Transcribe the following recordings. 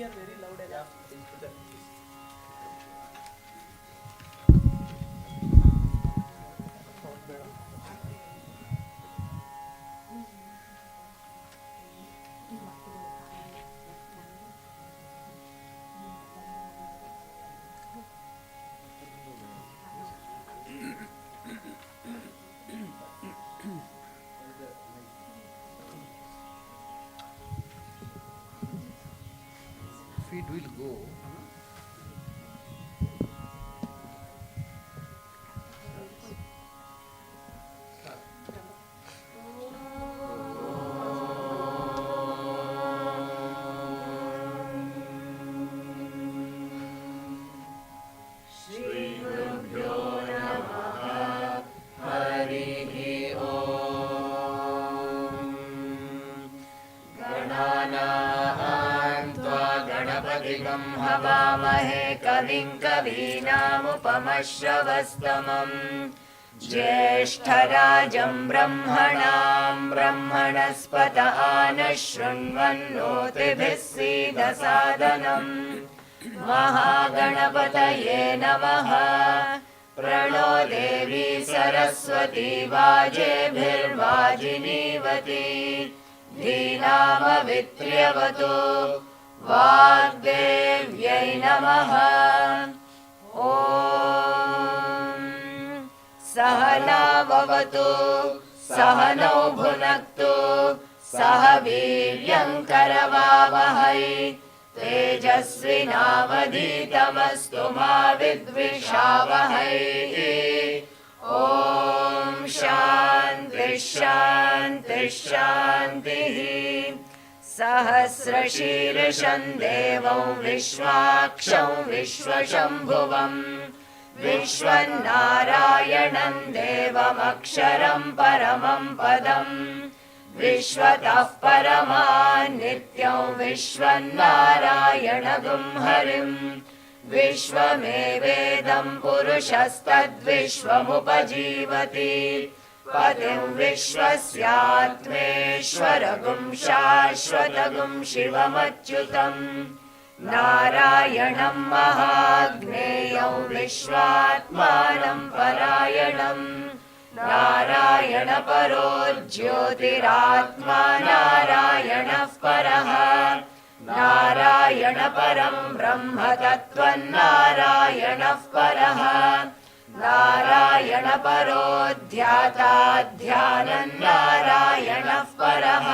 hear very loud enough. Feet will go. हवामहे कविं कवीनामुपमश्रवस्तमम् ज्येष्ठराजं ब्रह्मणां ब्रह्मणस्पत नः शृण्वन्नोतिभिः सीदसादनम् महागणपतये नमः। प्रणो देवी सरस्वती वाजेभिर्वाजिनीवती धीनामवित्र्यवतु वाग्देव्यै नमः। ॐ सहना भवतु सहनौ भुनक्तु सह वीर्यं करवावहै तेजस्विनावधीतमस्तु मा विद्विषावहै। ॐ शान्ति शान्ति शान्तिः। सहस्रशीर्षं देवं विश्वाक्षं विश्वशम्भुवं विश्वन्नारायणं देवमक्षरं परमं पदं विश्वतः परमा नित्यं विश्वन्नारायणगुं हरिं विश्वमेवेदं पुरुषस्तद्विश्वमुपजीवति पतिं विश्वस्यात्मेश्वरगुं शाश्वतगुं शिवमच्युतं नारायणं महाज्ञेयं विश्वात्मानं परायणं नारायणपरो ज्योतिरात्मा नारायणः परः नारायणपरं ब्रह्मतत्त्वं नारायणः परः नारायणपरो ध्याता ध्यानं नारायणः परः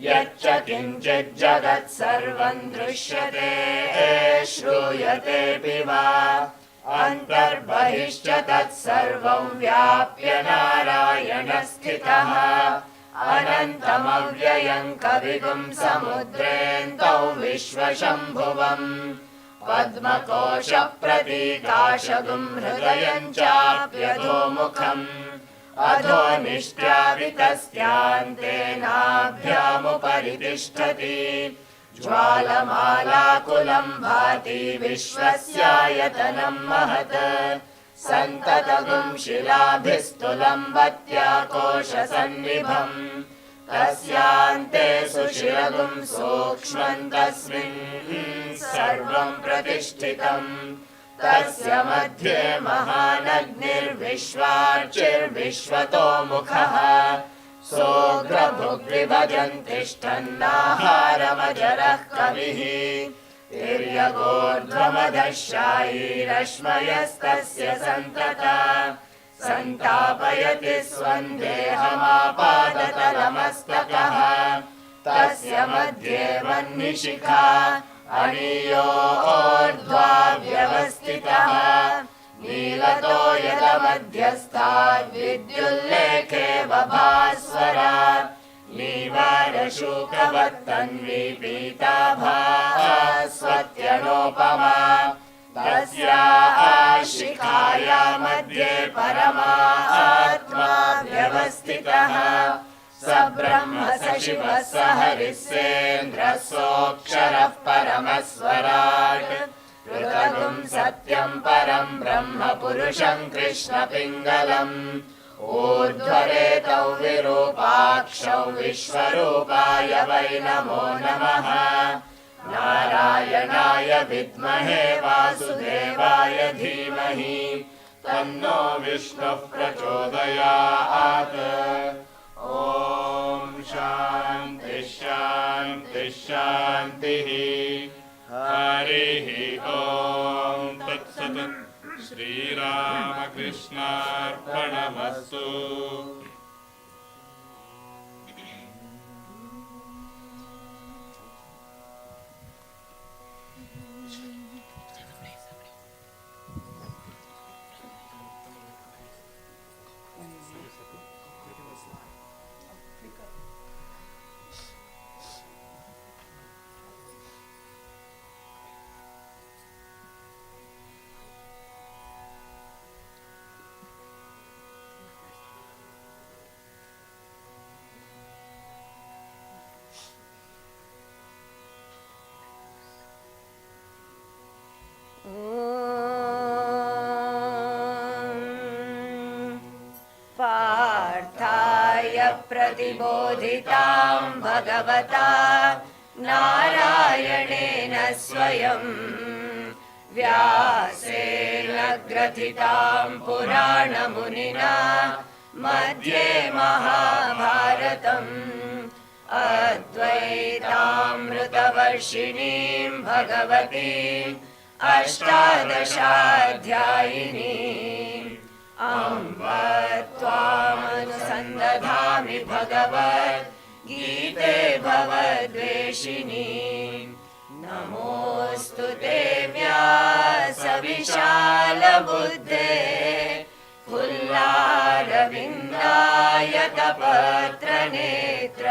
यच्च किञ्चित् जगत् सर्वं दृश्यते श्रूयतेऽपि वा अन्तर्बहिश्च तत्सर्वं व्याप्य नारायणः स्थितः अनन्तमव्ययं कविगुं समुद्रेऽन्तौ विश्वशम्भुवम् पद्मकोशप्रतीकाशगुं हृदयं चाप्यधोमुखम् अधोनिष्ट्यावितस्यान्तेनाभ्यामुपरि तिष्ठति ज्वालमालाकुलं भाति विश्वस्यायतनं महत् सन्ततगुं शिलाभिस्तुलं वत्याकोशसन्निभम् तस्यान्ते सुशिरगुं सूक्ष्मं तस्मिन् सर्वं प्रतिष्ठितम् तस्य मध्ये महानग्निर्विश्वार्चिर्विश्वतो मुखः सोऽग्रभुग्विभजन् तिष्ठन्नाहारमजरः कविः तिर्यगोर्ध्वमधशायीरश्मयस्तस्य सन्तता सन्तापयति स्वं देहमापादतलमस्तकः तस्य मध्ये वह्निशिखा अणीयोर्ध्वा व्यवस्थितः नीलतो यदमध्यस्थाद् विद्युल्लेखे बभास्वरा नीवारशूकवत्तन्वी पीताभास्वत्यनोपमा तस्याः शिखाया मध्ये परमात्मा व्यवस्थितः स ब्रह्म स शिवः स हरिः सेन्द्रः सोऽक्षरः परमस्वराट् पृथगुं सत्यं परं ब्रह्म पुरुषं कृष्णपिङ्गलम् ऊर्ध्वरेतौ विरूपाक्षौ विश्वरूपाय वै नमो नमः नारायणाय विद्महे वासुदेवाय धीमहि तन्नो विष्णुः प्रचोदयात्। ॐ शान्ति शान्ति शान्तिः। हरिः ॐ तत्सत्। श्रीरामकृष्णार्पणमस्तु। पार्थाय प्रतिबोधितां भगवता नारायणेन स्वयं व्यासेन ग्रथितां पुराणमुनिना मध्ये महाभारतम् अद्वैतामृतवर्षिणीं भगवतीम् अष्टादशाध्यायिनीम् अम्ब त्वामनुसन्दधामि भगवद्गीते भवद्वेषिणी। नमोऽस्तु ते व्यासविशालबुद्धे फुल्लारविन्दायतपत्रनेत्र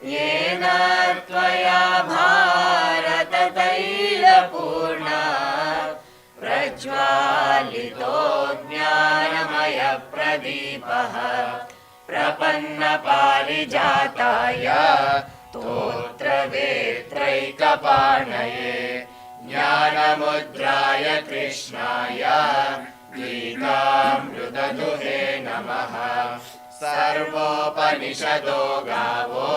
येन त्वया भारततैलपूर्णा प्रज्वालितो ज्ञानमयप्रदीपः प्रपन्नपारिजाताय स्तोत्रवेत्रैकपाणये ज्ञानमुद्राय कृष्णाय गीतामृतदुहे नमः। सर्वोपनिषदो गावो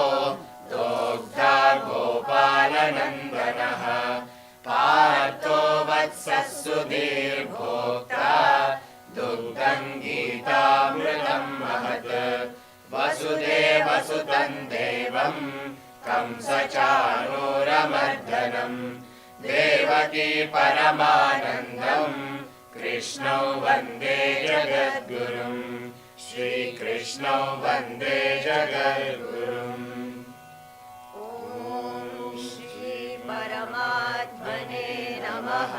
दोग्धा गोपालनन्दनः पार्थो वत्सः सुधीर्भोक्ता दुग्धं गीतामृतं महत्। वसुदेवसुतं देवं कंसचाणूरमर्दनं देवकी परमानन्दं कृष्णौ वन्दे जगद्गुरुं। श्रीकृष्णौ वन्दे जगद्गुरुम्। परमात्मने नमः।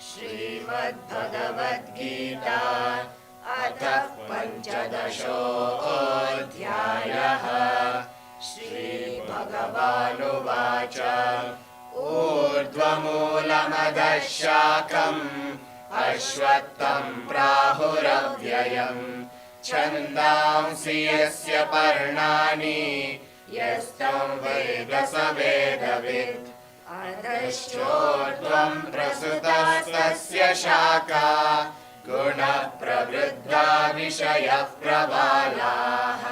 श्रीमद्भगवद्गीता अथ पञ्चदशोऽध्यायः। श्रीभगवानुवाच ऊर्ध्वमूलमधः शाखम् अश्वत्थं प्राहुरव्ययम् छन्दांसि यस्य पर्णानि यस्तं वेद स वेदवित्। अधश्चोर्ध्वं प्रसृतस्तस्य शाखा गुणः प्रवृद्धा विषयः प्रबालाः।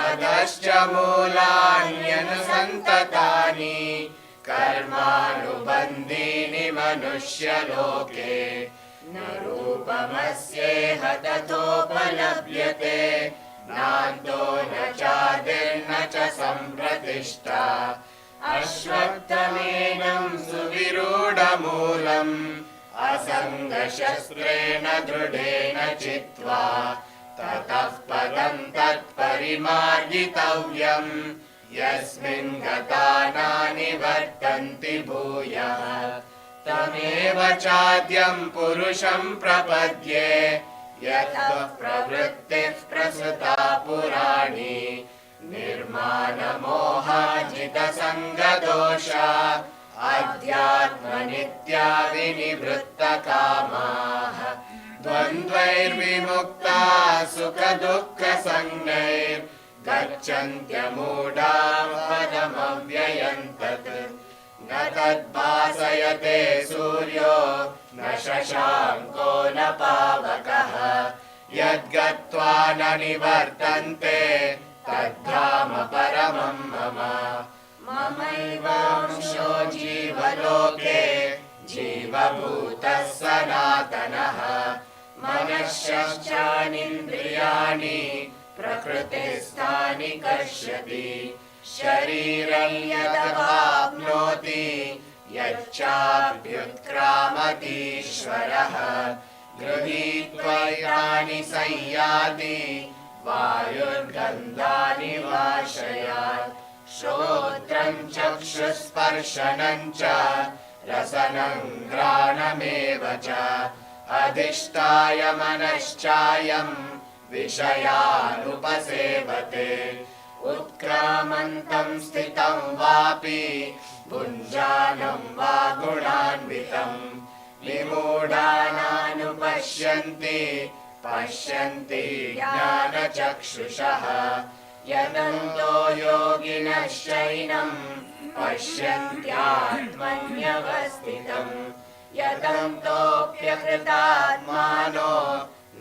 अधश्च मूलान्यनुसन्ततानि कर्मानुबन्धीनि मनुष्यलोके। न रूपमस्येह तथोपलभ्यते नान्तो न चादिर्न च सम्प्रतिष्ठा। अश्वत्थमेनं सुविरूढमूलम् असङ्गशस्त्रेण दृढेन चित्वा ततः पदं तत्परिमार्गितव्यम् यस्मिन् गता नानिवर्तन्ति भूयः। तमेव चाद्यं पुरुषं प्रपद्ये यतः प्रवृत्तिः प्रसृता पुराणी। निर्मानमोहाजितसङ्गदोषा अध्यात्मनित्या विनिवृत्तकामाः। द्वन्द्वैर्विमुक्ता सुखदुःखसंज्ञैर्गच्छन्त्यमूढा पदमव्ययम् तत्। न तद्भासयते सूर्यो न शशाङ्को न पावकः। यद्गत्वा न निवर्तन्ते तद्धाम परमं मम। ममैवांशो जीवभूतः सनातनः मनश्चानिन्द्रियाणि प्रकृतिस्थानि कर्षति शरीरं यदवाप्नोति यच्चाभ्युत्क्रामतीश्वरः गृहीत्वैतानि संयाति वायुर्गन्धानि वाशयात् श्रोत्रं चक्षुस्पर्शनं च रसनं घ्राणमेव च अधिष्ठाय मनश्चायं विषयानुपसेवते उत्क्रामन्तं स्थितं वापि भुञ्जानं वा गुणान्वितं विमूढानानुपश्यन्ति पश्यन्ति ज्ञानचक्षुषः यतन्तो योगिनश्चैनं पश्यन्त्यात्मन्यवस्थितं यतन्तोऽप्यकृतात्मानो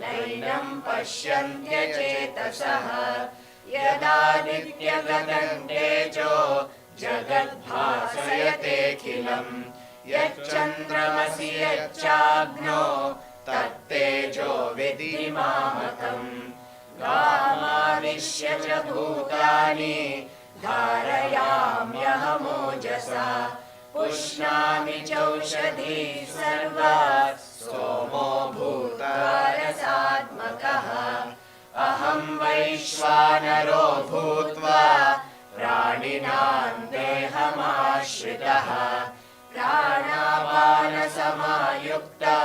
नैनं पश्यन्त्यचेतसः यदादित्यगतं तेजो जगद्भासयतेऽखिलम् यच्चन्द्रमसि यच्चाग्नो तत्तेजो विद्धि मामकम् गामाविश्य च भूतानि धारयाम्यहमोजसा पुष्णामि चौषधी सर्वा सोमो भूतारसात्मकः अहं वैश्वानरो भूत्वा प्राणिनां देहमाश्रितः प्राणापानसमायुक्तः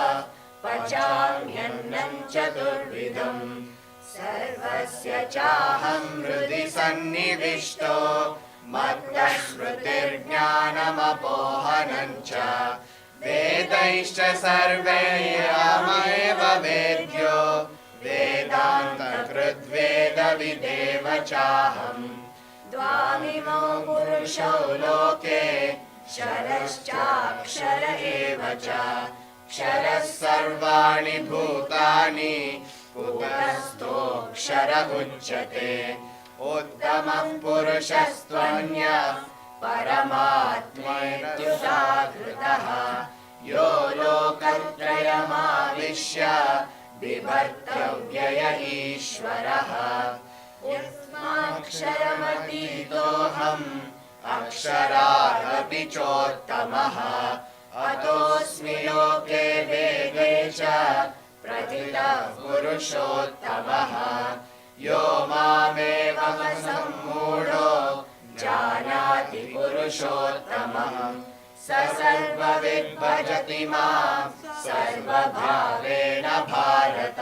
पचाम्यन्नं चतुर्विधम् सर्वस्य चाहं हृदि सन्निविष्टो मत्तः स्मृतिर्ज्ञानमपोहनं च वेदैश्च सर्वैरहमेव वेद्यो वेदान्तकृद्वेदविदेव चाहम् द्वामिमौ पुरुषौ लोके क्षरश्चाक्षर एव च क्षरः सर्वाणि भूतानि कुतस्थोऽक्षर उच्यते उत्तमः पुरुषस्त्वन्यः परमात्मेत्युदाहृतः यो लोकत्रयमाविश्य बिभर्त्यव्यय ईश्वरः यस्माक्षरमतीतोऽहम् अक्षरादपि चोत्तमः अतोऽस्मि लोके वेदे च प्रथितः पुरुषोत्तमः यो मामेवमसम्मूढो जानाति पुरुषोत्तमम् स सर्वविद् भजति मां सर्वभावेन भारत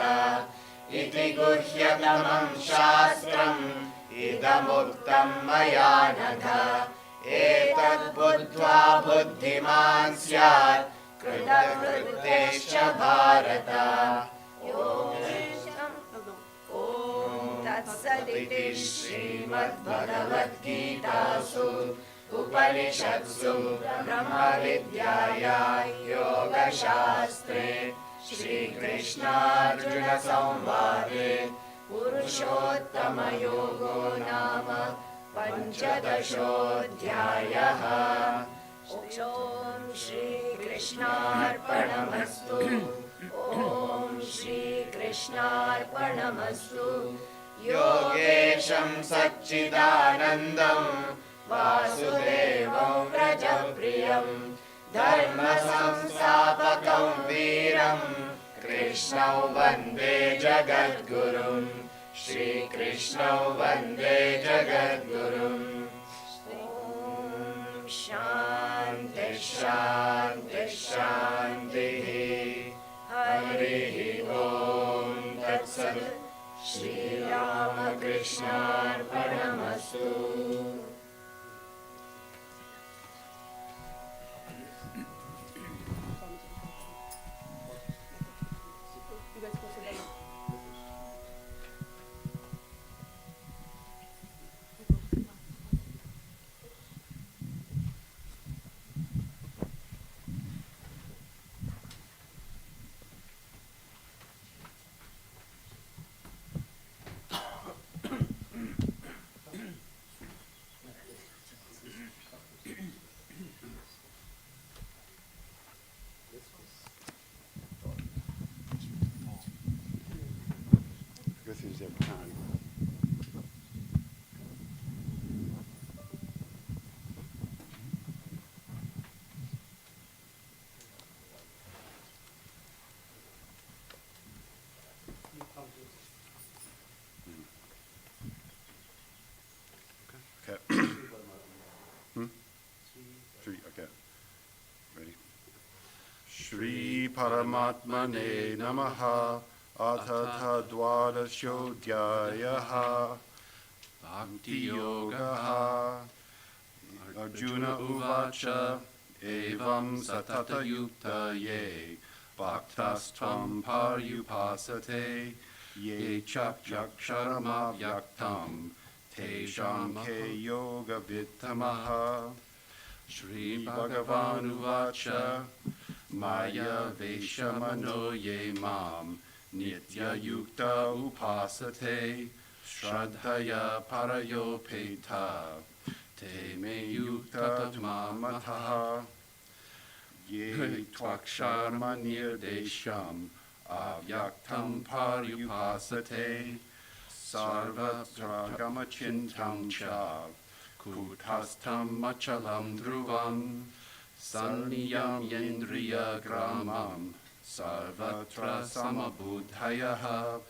इति गुह्यतमं शास्त्रम् इदमुक्तं मया नघ एतद्बुद्ध्वा बुद्धिमान् स्यात् कृतकृत्यश्च भारत ॐ तत्सदिति श्रीमद्भगवद्गीतासु उपनिषत्सु ब्रह्मविद्यायां योगशास्त्रे श्रीकृष्णार्जुनसंवादे पुरुषोत्तमयोगो नाम पञ्चदशोऽध्यायः। ॐ श्रीकृष्णार्पणमस्तु। ॐ श्रीकृष्णार्पणमस्तु। योगेशं सच्चिदानन्दं वासुदेवं व्रजप्रियं धर्मसंस्थापकं वीरं कृष्णं वन्दे जगद्गुरुं श्रीकृष्णं वन्दे जगद्गुरुम्। ॐ शान्ति शान्ति शान्तिः। हरिः ॐ तत्सत्। श्रीरामकृष्णार्पणमस्तु। Paramatmane Namaha Athatha Dwadashodhyayaha Bhakti Yogaha Arjuna Uvacha Evam Satata Yukta Ye Bhaktastvam Paryupasate Ye Chak Yaksharam Yaktam Tesham Ke Yoga Vittamaha Shri Bhagavan Uvacha Maya Veshamano Ye Mam Nitya Yukta Upasate Shraddhaya Parayopeta Te Me Yukta Mamataha Ye Tvaksharma Nirdesham Avyaktam Paryupasate Sarvatra Gamachintam Cha Kutastam Machalam Dhruvam Sanniyam Yendriya Gramam Sarvatra Samabudhayaha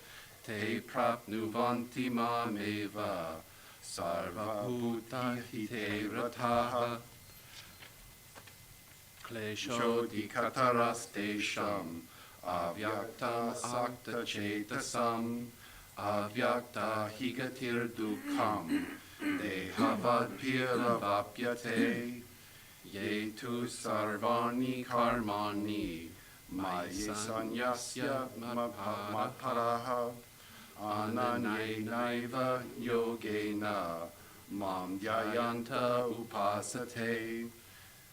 Te Prapnuvanti Mameva Sarvabhuta Hite Rataha Klesho Dikatarastesham Avyakta Akta Chetasam Avyakta Higatir Dukham Dehavad Piravapyate Ye tu sarvani karmani Maye sanyasya madparaha Ananye naiva yogena Mam dhyayanta upasate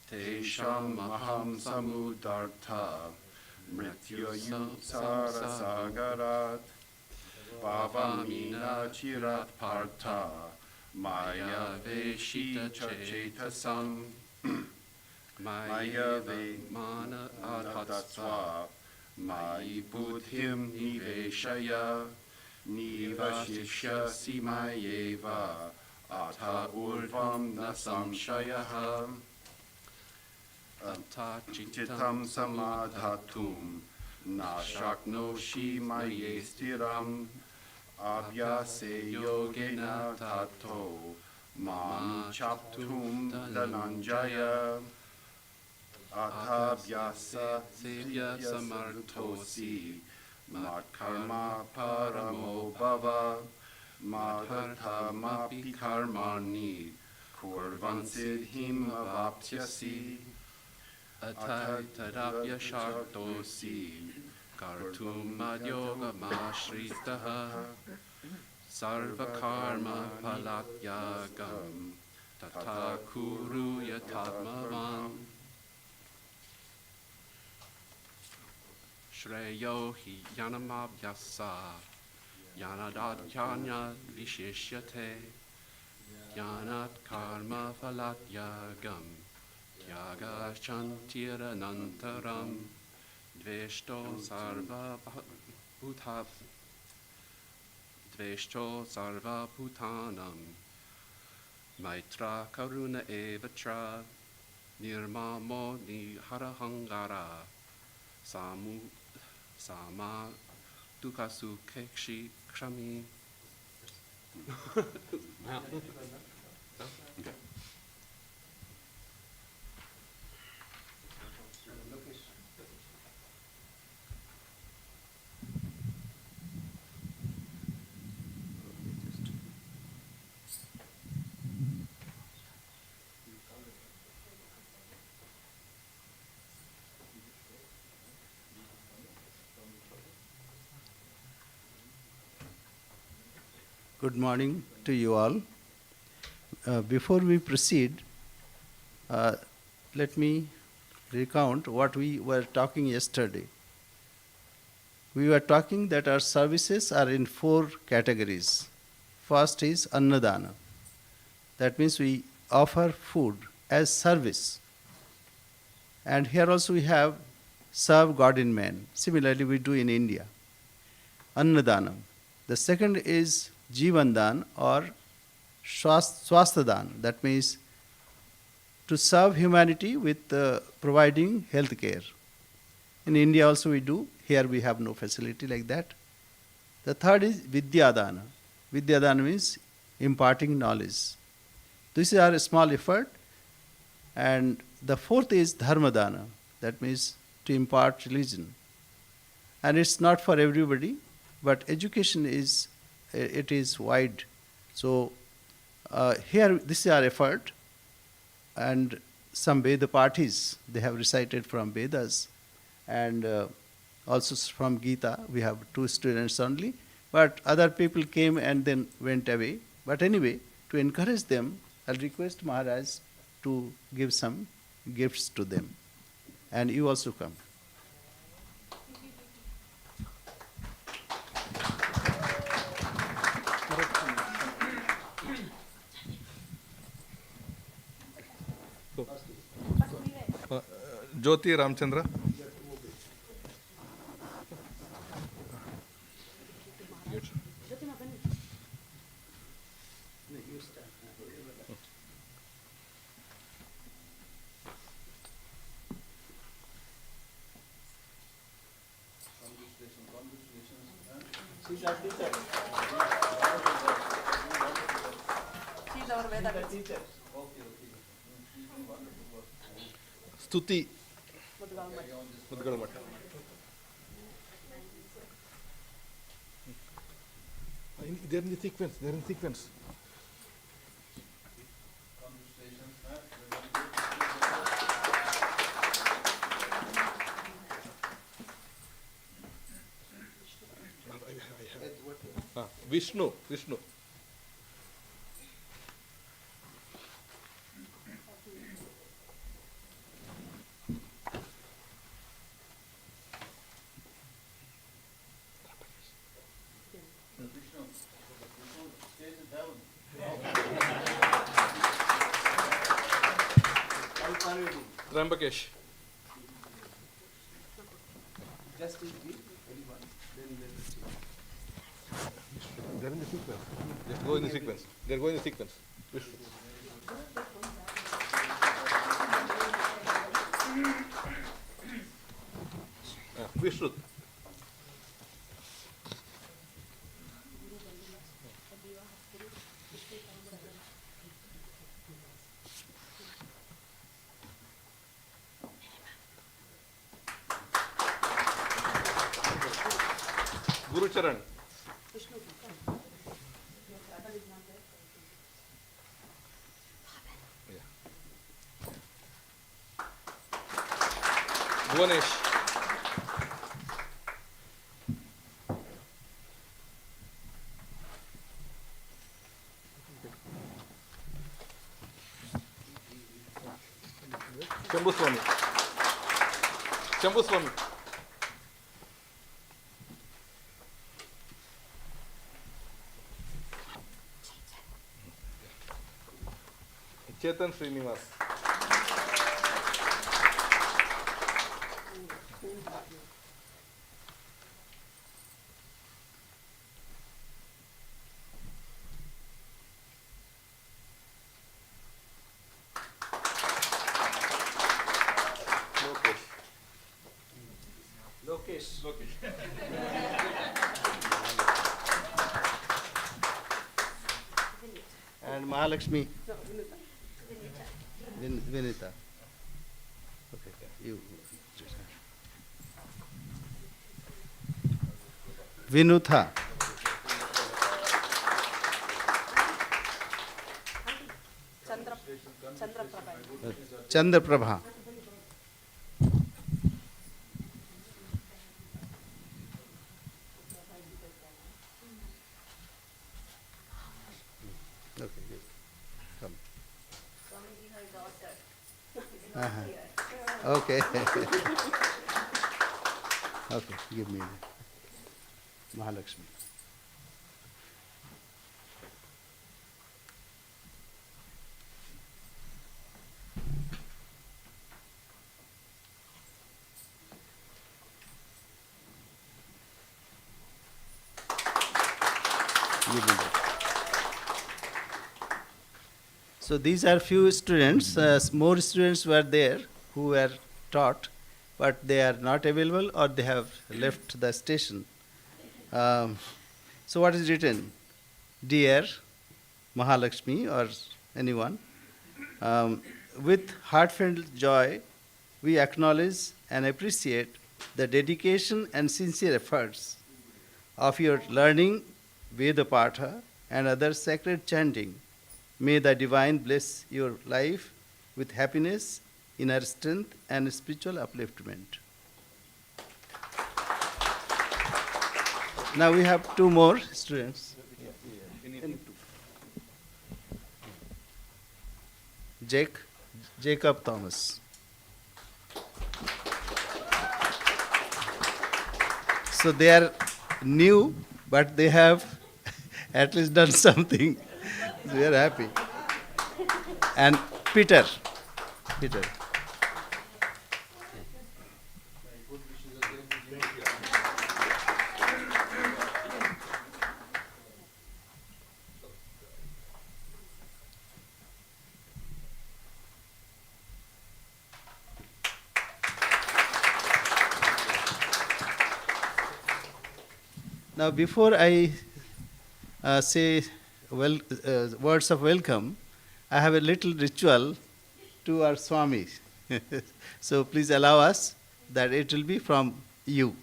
Tesham maham samudartha Mrityu sarasagarat Bhavamina chirat partha Maya veshita chetasam Maya ve mana adhatsva Mayi buddhim niveshaya Nivashishyasi mayeva Atha urvam na samshayaha Chitam samadhatum Na shaknoshi maye stiram Abhyase yogena tato Mam chaptum dhananjaya Athabhyasa sevya samarthosi Matkarma paramo bhava Madharthamapi karmani Kurvansidhim avaptyasi Athaitadapya shartosi Kartum madyoga mashritaha Sarvakarma palatyagam Tata kuru yatatmavam Shreyo hi yanamabhyasa Yanadatyanya vishishyate Yanat karma palatyagam Tyaga shantiranantaram Dveshto sarva bhuta Dveshto sarva bhutanam Maitra karuna evatra Nirmamo niharahangara Sama dukasu kekshi kshami Good morning to you all. Before we proceed, let me recount what we were talking yesterday. We were talking that our services are in 4 categories. First is Annadana. That means we offer food as service. And here also we have serve God in man. Similarly, we do in India. Annadana. The second is Jivandan or Swastadan. That means to serve humanity with providing health care. In India also we do. Here we have no facility like that. The third is Vidyadana. Vidyadana means imparting knowledge. This is our small effort. And the fourth is Dharmadana. That means to impart religion. And it's not for everybody, but education is, it is wide. So here this is our effort, and some Veda parties, they have recited from Vedas, and also from Gita. We have 2 students only, but other people came and then went away. But anyway, to encourage them, I'll request Maharaj to give some gifts to them. And you also come. Jyoti Ramchandra. She's our teacher. She's our Vedanta teacher. Stuti Mudgal Mudgal Math. They're in the sequence. They're in sequence. Vishnu. Trambakesh. Just eat anyone. Then They're in the sequence. Just go in the sequence. They're going in the sequence. Vishnu. Vishnu. Guru Charan. Bhuvanesh. Chambuswami. Chambuswami. Chetan Srinivas. Lokesh. And Mahalakshmi. Vinita. Okay, you. Vinutha. Chandra Prabha. Okay, good. Come. Okay. Okay, give me Mahalakshmi. Give me that. So these are few students. More students were there who were taught, but they are not available or they have left the station. So what is written? Dear Mahalakshmi or anyone, with heartfelt joy, we acknowledge and appreciate the dedication and sincere efforts of your learning Veda Patha and other sacred chanting. May the divine bless your life with happiness, inner strength, and spiritual upliftment. Now we have two more students. Jacob Thomas. So they are new, but they have at least done something. So we are happy. And Peter. Now, before I say words of welcome, I have a little ritual to our Swami. So please allow us that it will be from you.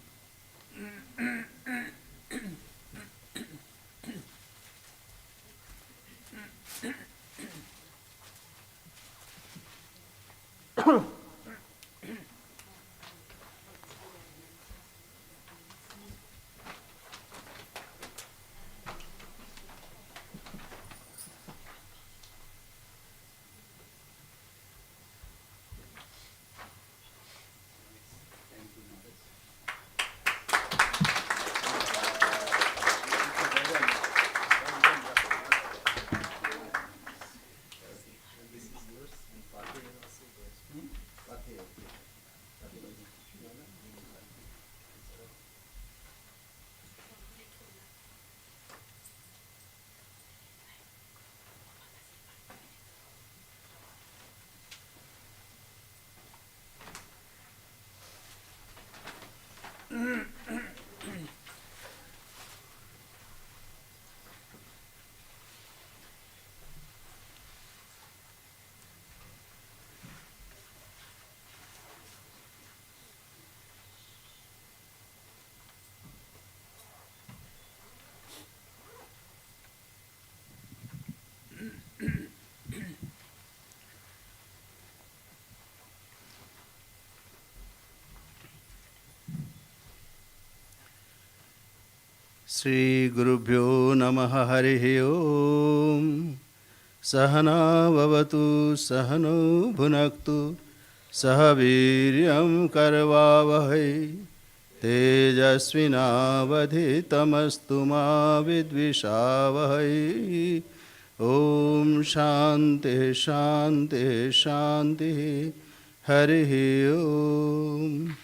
Shri Gurubhyo Namaha Harihi Om Sahana Vavatu Sahano Bhunaktu Sahaviryam Karvavahai Tejasvinavadhitamastu ma vidvishavahai Om Shanti Shanti Shanti Harihi Om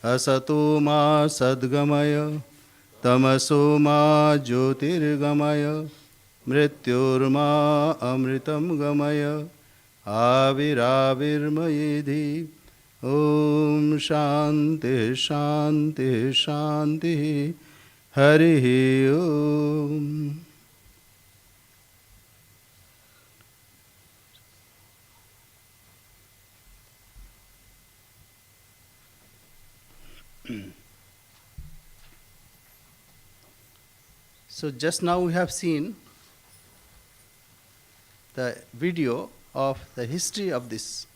Asato ma Sadgamaya Tamaso ma Jyotirgamaya Mrityurma Amritam Gamaya Aviravirmayedhi Om Shanti Shanti Shanti Harihi Om. So just now we have seen the video of the history of this.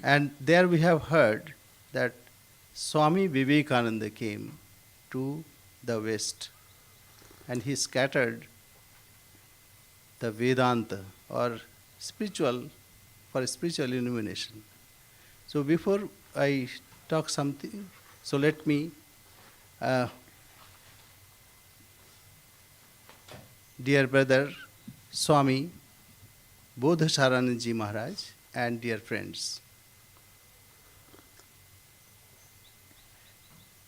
And there we have heard that Swami Vivekananda came to the West and he scattered the Vedanta or spiritual illumination. So before I talk something, so let me dear brother Swami Bodhasarananda Ji Maharaj and dear friends.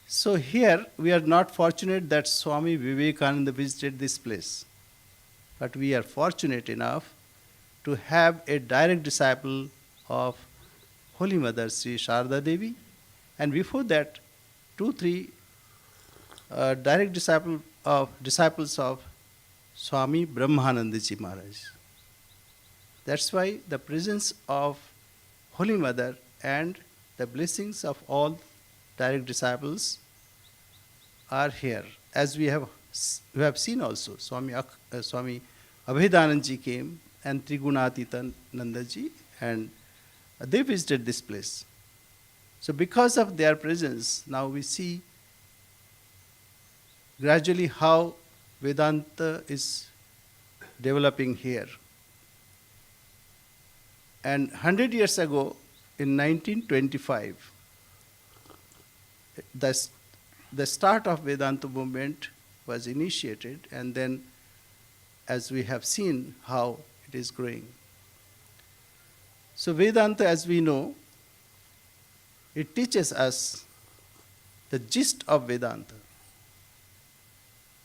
So here we are not fortunate that Swami Vivekananda visited this place, but we are fortunate enough to have a direct disciple of Holy Mother Sri Sharda Devi, and before that 2-3 direct disciples of Swami Brahmananda Ji Maharaj. That's why the presence of Holy Mother and the blessings of all direct disciples are here. As we have seen also, Swami Abhedanandji came and Trigunatita Nandaji, and they visited this place. So because of their presence, now we see gradually how Vedanta is developing here. And 100 years ago, in 1925, the start of Vedanta movement was initiated, and then as we have seen how it is growing. So Vedanta, as we know, it teaches us the gist of Vedanta.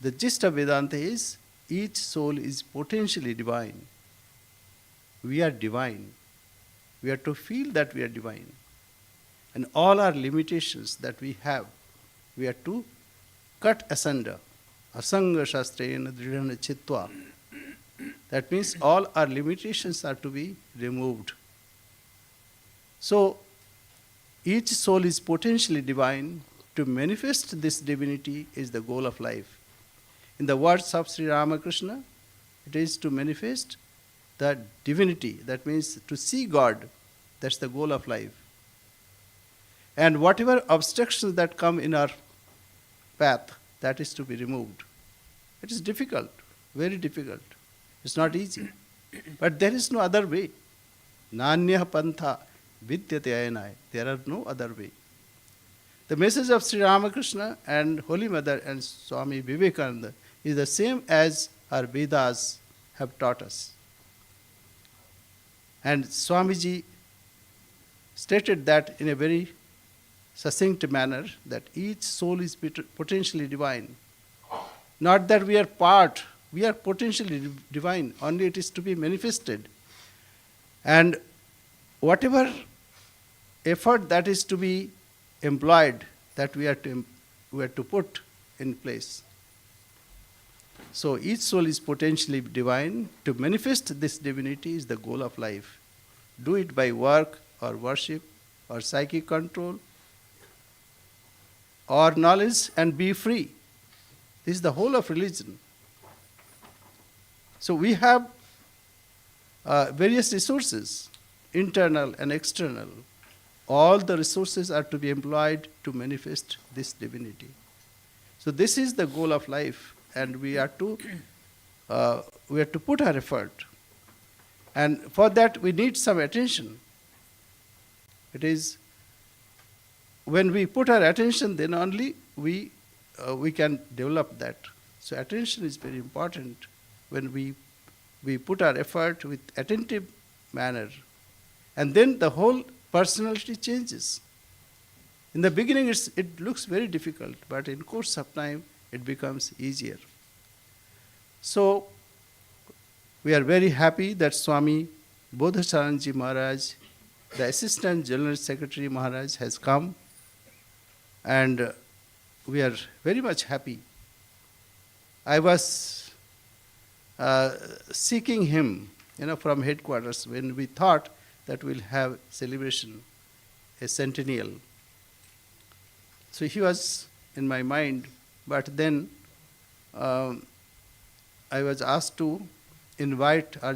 The gist of Vedanta is each soul is potentially divine. We are divine. We are to feel that we are divine. And all our limitations that we have, we are to cut asunder. Asanga shastrena dridhana chitva. That means all our limitations are to be removed. So, each soul is potentially divine. To manifest this divinity is the goal of life. In the words of Sri Ramakrishna, it is to manifest the divinity. That means to see God. That's the goal of life. And whatever obstructions that come in our path, that is to be removed. It is difficult, very difficult. It's not easy. But there is no other way. Nanya pantha vidyate ayanai. There are no other way. The message of Sri Ramakrishna and Holy Mother and Swami Vivekananda is the same as our Vedas have taught us. And Swamiji stated that in a very succinct manner, that each soul is potentially divine. Not that we are part, we are potentially divine, only it is to be manifested. And whatever effort that is to be employed, that we are to put in place. So each soul is potentially divine. To manifest this divinity is the goal of life. Do it by work or worship or psychic control or knowledge, and be free. This is the whole of religion. So we have various resources, internal and external. All the resources are to be employed to manifest this divinity. So this is the goal of life, and we are to put our effort. And for that we need some attention. It is when we put our attention, then only we can develop that. So attention is very important. When we put our effort with attentive manner, and then the whole personality changes. In the beginning it looks very difficult, but in course of time it becomes easier. So we are very happy that Swami Bodhasarananda Maharaj, the Assistant General Secretary Maharaj, has come, and we are very much happy. I was seeking him, from headquarters when we thought that we'll have celebration, a centennial. So he was in my mind, but then I was asked to invite our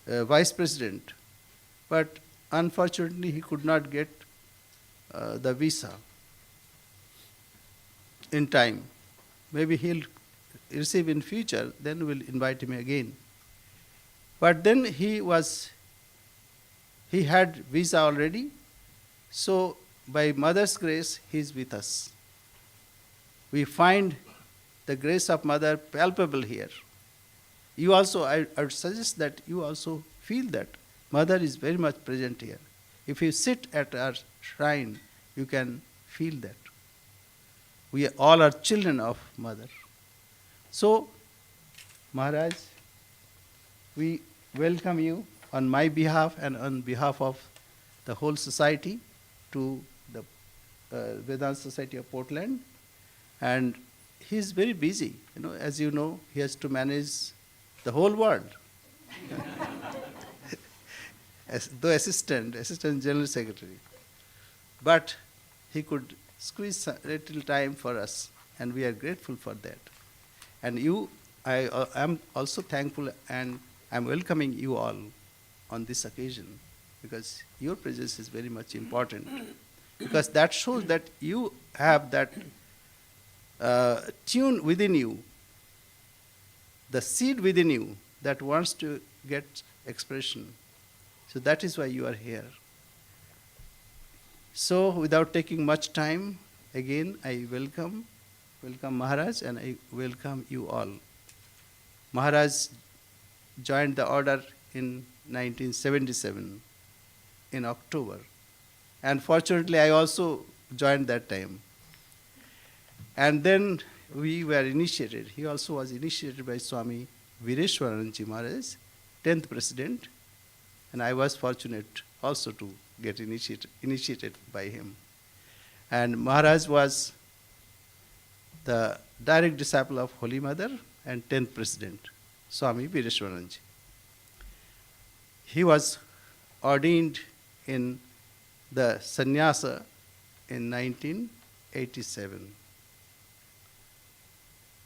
Vice President, but unfortunately he could not get the visa in time. Maybe he'll receive in future, then we'll invite him again. But then he had visa already, so by Mother's grace he is with us. We find the grace of Mother palpable here. You also, I would suggest that you also feel that Mother is very much present here. If you sit at our shrine, you can feel that. We all are children of Mother. So, Maharaj, we welcome you on my behalf and on behalf of the whole society to the Vedanta Society of Portland. And he is very busy. As you know, he has to manage the whole world. though assistant general secretary. But he could squeeze a little time for us, and we are grateful for that. And you, I am also thankful, and I'm welcoming you all on this occasion, because your presence is very much important, because that shows that you have that tune within you, the seed within you that wants to get expression. So that is why you are here. So without taking much time, again I welcome Maharaj, and I welcome you all. Maharaj joined the order in 1977 in October, and fortunately I also joined that time. And then we were initiated. He also was initiated by Swami Bodhasarananda Maharaj, 10th president, and I was fortunate also to get initiated by him. And Maharaj was the direct disciple of Holy Mother and 10th president, Swami Bodhasarananda. He was ordained in the sannyasa in 1987.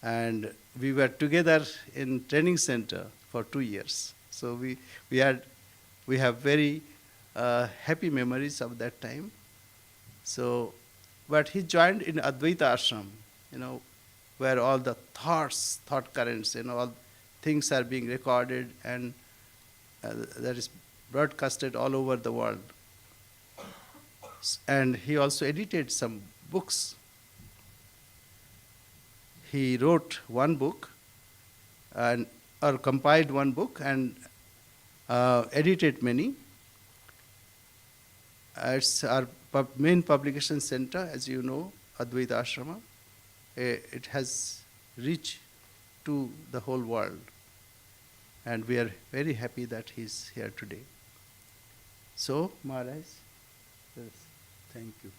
And we were together in training center for 2 years. So we have very happy memories of that time. So, but he joined in Advaita ashram, where all the thought currents, all things are being recorded, and that is broadcasted all over the world. And he also edited some books. He wrote one book, or compiled one book, and edited many. It's our main publication center, as you know, Advaita Ashrama. It has reached to the whole world, and we are very happy that he's here today. So, Maharaj, yes, thank you.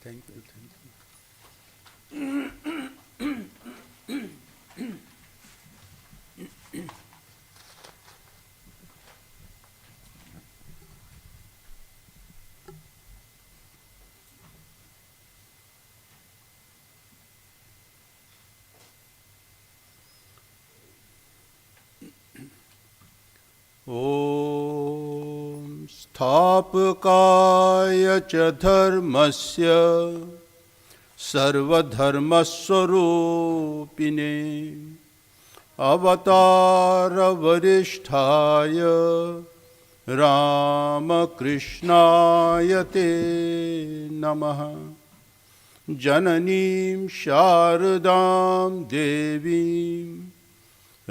ॐ स्थापकाय च धर्मस्य सर्वधर्मस्वरूपिणे अवतारवरिष्ठाय रामकृष्णाय ते नमः। जननीं शारदां देवीं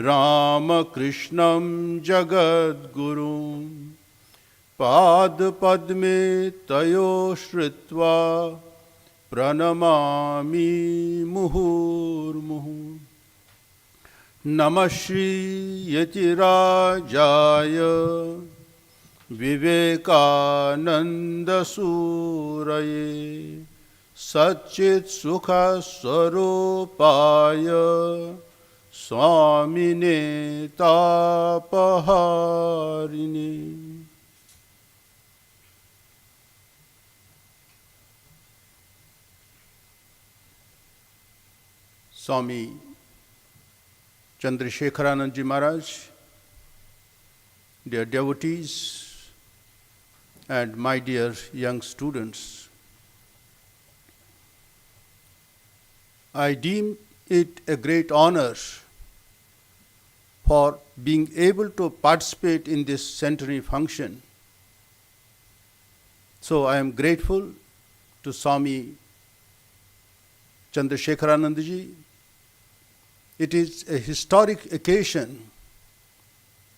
रामकृष्णं जगद्गुरुं पादपद्मे तयो श्रुत्वा प्रणमामि मुहुर्मुहुः। नमः श्रीयतिराजाय विवेकानन्दसूरये सच्चित्सुखस्वरूपाय स्वामिने तापहारिणे। Swami Chandrasekharanand Ji Maharaj, dear devotees, and my dear young students, I deem it a great honor for being able to participate in this centenary function. So I am grateful to Swami Chandrasekharananda Ji. It is a historic occasion,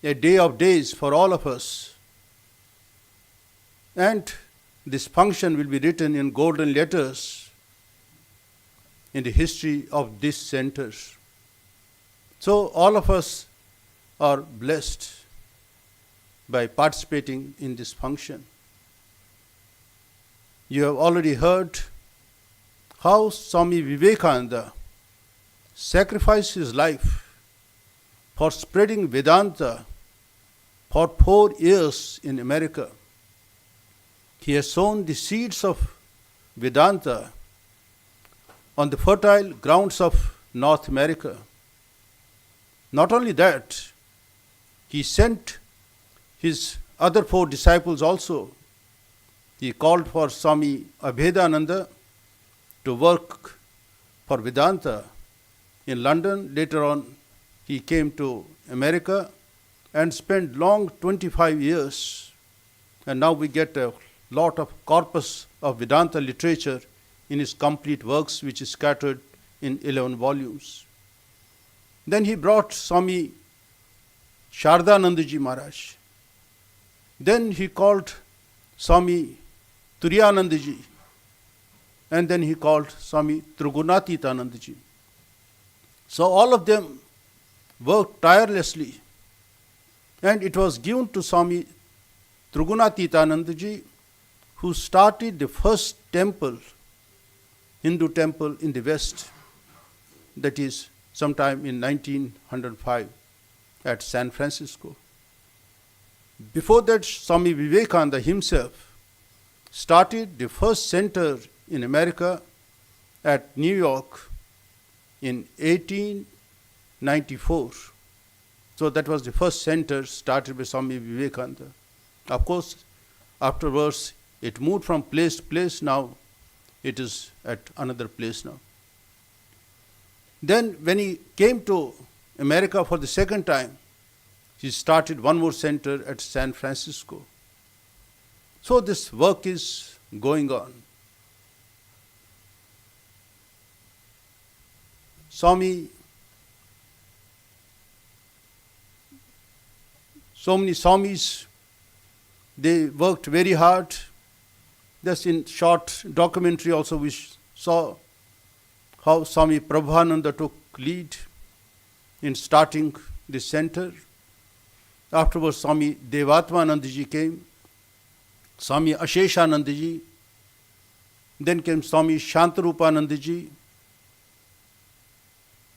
a day of days for all of us. And this function will be written in golden letters in the history of this center. So all of us are blessed by participating in this function. You have already heard how Swami Vivekananda sacrificed his life for spreading Vedanta for 4 years in America. He has sown the seeds of Vedanta on the fertile grounds of North America. Not only that, he sent his other 4 disciples also. He called for Swami Abhedananda to work for Vedanta in London. Later on, he came to America and spent long 25 years. And now we get a lot of corpus of Vedanta literature in his complete works, which is scattered in 11 volumes. Then he brought Swami Shardanandaji Maharaj. Then he called Swami Turiyanandaji. And then he called Swami Trigunatitanandaji. So all of them worked tirelessly. And it was given to Swami Trigunatitanandaji, who started the first temple, Hindu temple in the West, that is sometime in 1905 at San Francisco. Before that, Swami Vivekananda himself started the first center in America at New York in 1894. So that was the first center started by Swami Vivekananda. Of course, afterwards, it moved from place to place. Now it is at another place now. Then when he came to America for the second time, he started one more center at San Francisco. So this work is going on. So many Swamis, they worked very hard. Just in short documentary also we saw how Swami Prabhupada took lead in starting the center. Afterwards, Swami Devatmanandaji came, Swami Asheshanandaji, then came Swami Shantarupanandaji,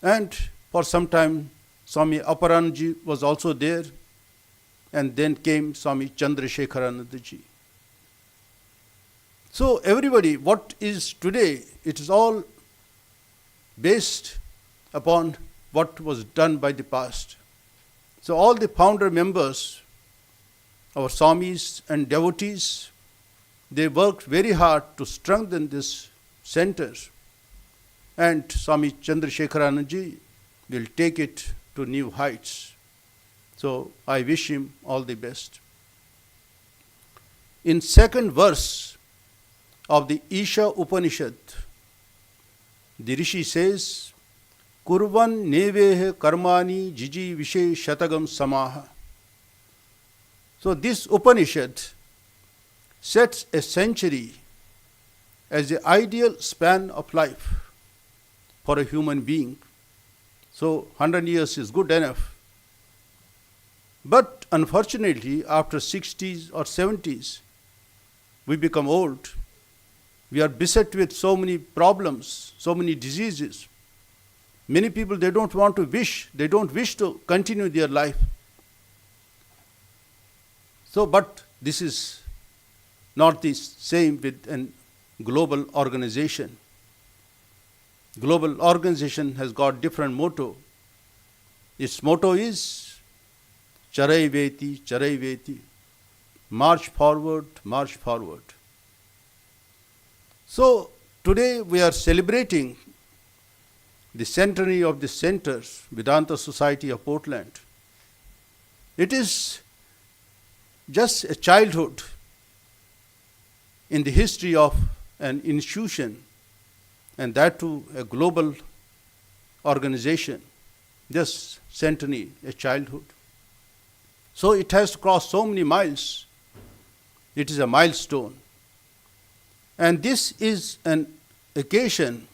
and for some time Swami Aparanji was also there, and then came Swami Chandrasekharanandaji. So everybody, what is today, it is all based upon what was done by the past. So all the founder members, our Swamis and devotees, they worked very hard to strengthen this center. And Swami Chandrasekharanandaji will take it to new heights. So I wish him all the best. In second verse of the Isha Upanishad, the Rishi says, Kurvan nevehe karmani jiji vishe shatagam samaha. So this Upanishad sets a century as the ideal span of life for a human being. So 100 years is good enough. But unfortunately, after 60s or 70s, we become old. We are beset with so many problems, so many diseases. Many people, they don't wish to continue their life. So, but this is not the same with a global organization. Global organization has got different motto. Its motto is Charai Veti, Charai Veti. March forward, march forward. So today we are celebrating the centenary of the centers, Vedanta Society of Portland. It is just a childhood in the history of an institution, and that too a global organization. Just centenary, a childhood. So it has to cross so many miles. It is a milestone. And this is an occasion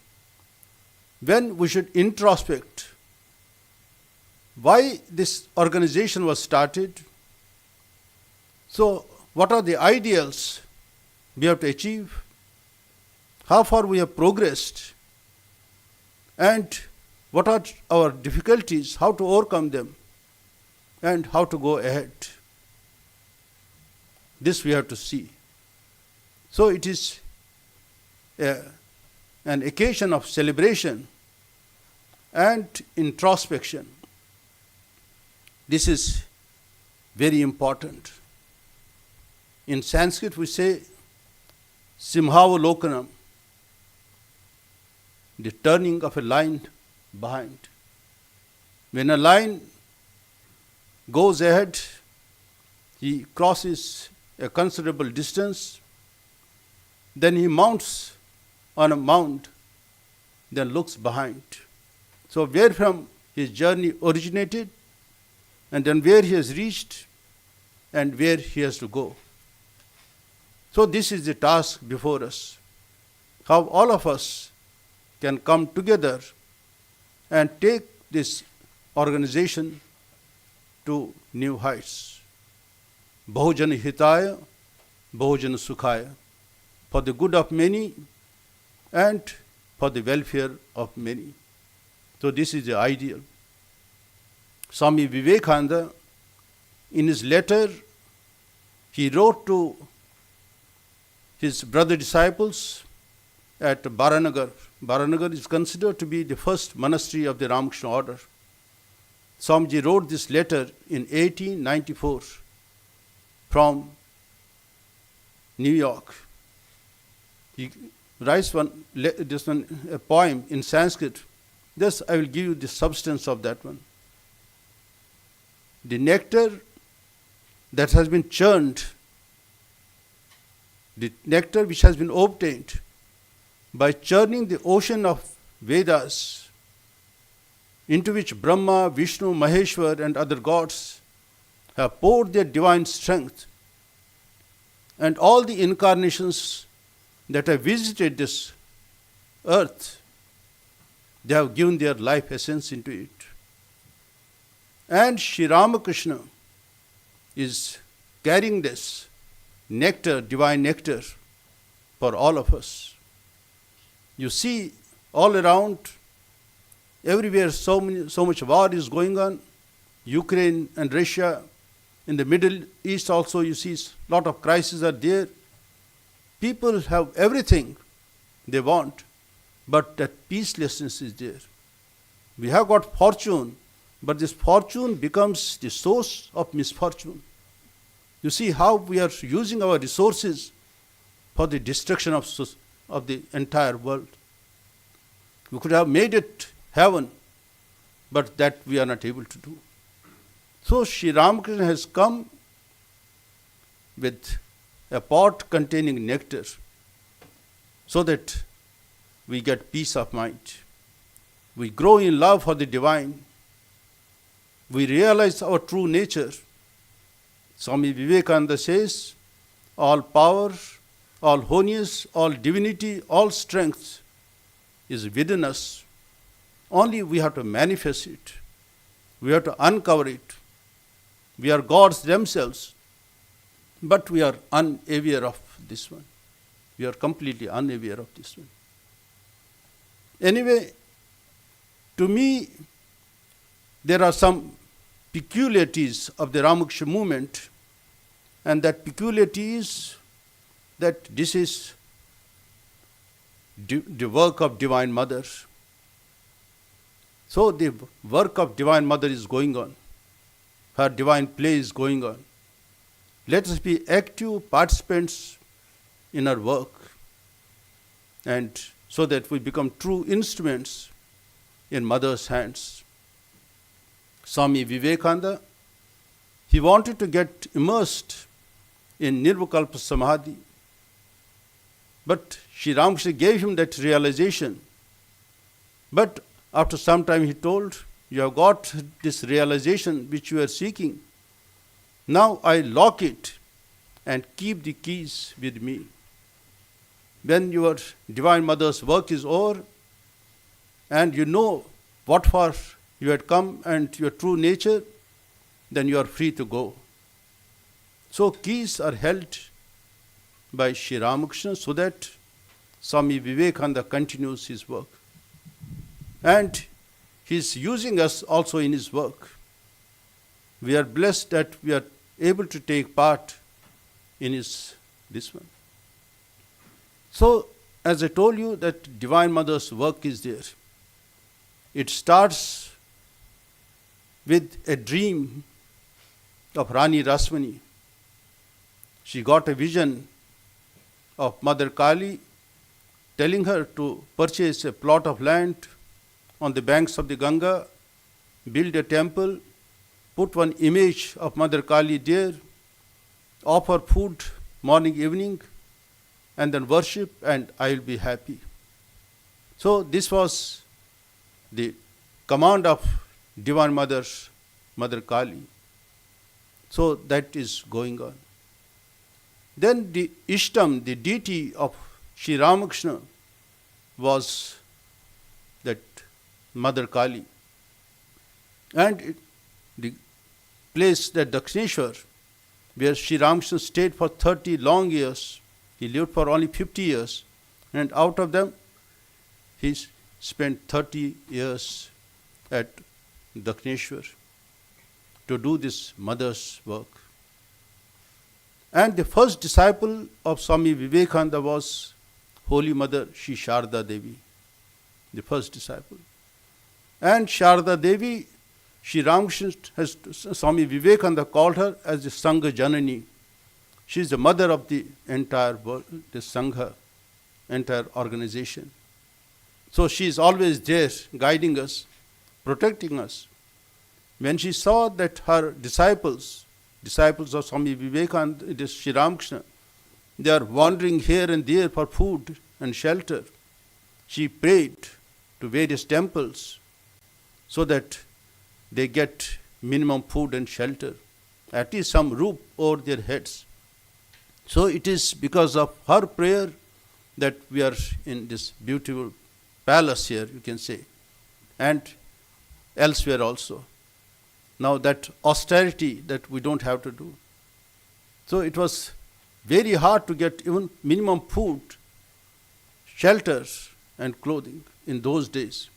when we should introspect why this organization was started. So what are the ideals we have to achieve? How far we have progressed? And what are our difficulties? How to overcome them? And how to go ahead? This we have to see. So it is an occasion of celebration and introspection. This is very important. In Sanskrit we say simhavalokanam, the turning of a line behind. When a lion goes ahead, he crosses a considerable distance, then he mounts on a mound, then looks behind. So where from his journey originated, and then where he has reached, and where he has to go. So this is the task before us, how all of us can come together and take this organization to new heights. Bahujana hitaya, bahujana sukhaya, for the good of many and for the welfare of many. So this is the ideal. Swami Vivekananda, in his letter, he wrote to his brother disciples at Baranagar. Baranagar is considered to be the first monastery of the Ramakrishna order. Swamiji wrote this letter in 1894 from New York. He writes a poem in Sanskrit. Thus, I will give you the substance of that one. The nectar that has been churned, the nectar which has been obtained by churning the ocean of Vedas, into which Brahma, Vishnu, Maheshwar and other gods have poured their divine strength, and all the incarnations that have visited this earth, they have given their life essence into it. And Sri Ramakrishna is carrying this nectar, divine nectar, for all of us. You see all around, everywhere so much war is going on. Ukraine and Russia, in the Middle East also you see a lot of crises are there. People have everything they want, but that peacelessness is there. We have got fortune, but this fortune becomes the source of misfortune. You see how we are using our resources for the destruction of the entire world. We could have made it heaven, but that we are not able to do. So Sri Ramakrishna has come with a pot containing nectar so that we get peace of mind. We grow in love for the divine. We realize our true nature. Swami Vivekananda says, all power, all holiness, all divinity, all strength is within us. Only we have to manifest it. We have to uncover it. We are gods themselves, but we are unaware of this one. We are completely unaware of this one. Anyway, to me, there are some peculiarities of the Ramakrishna movement, and that peculiarity is that this is the work of Divine Mother. So the work of Divine Mother is going on. Her divine play is going on. Let us be active participants in our work, and so that we become true instruments in Mother's hands. Swami Vivekananda, he wanted to get immersed in Nirvikalpa Samadhi, but Sri Ramakrishna gave him that realization. But after some time he told, you have got this realization which you are seeking. Now I lock it and keep the keys with me. When your Divine Mother's work is over and you know what for you had come and your true nature, then you are free to go. So keys are held by Sri Ramakrishna so that Swami Vivekananda continues his work. And he is using us also in his work. We are blessed that we are able to take part in this one. So, as I told you, that Divine Mother's work is there. It starts with a dream of Rani Rasmani. She got a vision of Mother Kali telling her to purchase a plot of land on the banks of the Ganga, build a temple, put one image of Mother Kali there, offer food morning, evening, and then worship, and I will be happy. So this was the command of Divine Mother Kali. So that is going on. Then the Ishtam, the deity of Sri Ramakrishna, was that Mother Kali. And the place that Dakshineshwar, where Sri Ramakrishna stayed for 30 long years, he lived for only 50 years, and out of them, he spent 30 years at Dakshineshwar to do this mother's work. And the first disciple of Swami Vivekananda was Holy Mother Sri Sharda Devi, the first disciple. And Sharda Devi, Sri Ramakrishna has, Swami Vivekananda called her as the Sangha Janani. She is the mother of the entire world, the Sangha, entire organization. So she is always there, guiding us, protecting us. When she saw that her disciples of Swami Vivekananda, it is Sri Ramakrishna, they are wandering here and there for food and shelter, she prayed to various temples so that they get minimum food and shelter, at least some roof over their heads. So it is because of her prayer that we are in this beautiful palace here, you can say, and elsewhere also. Now that austerity that we don't have to do. So it was very hard to get even minimum food, shelter and clothing in those days.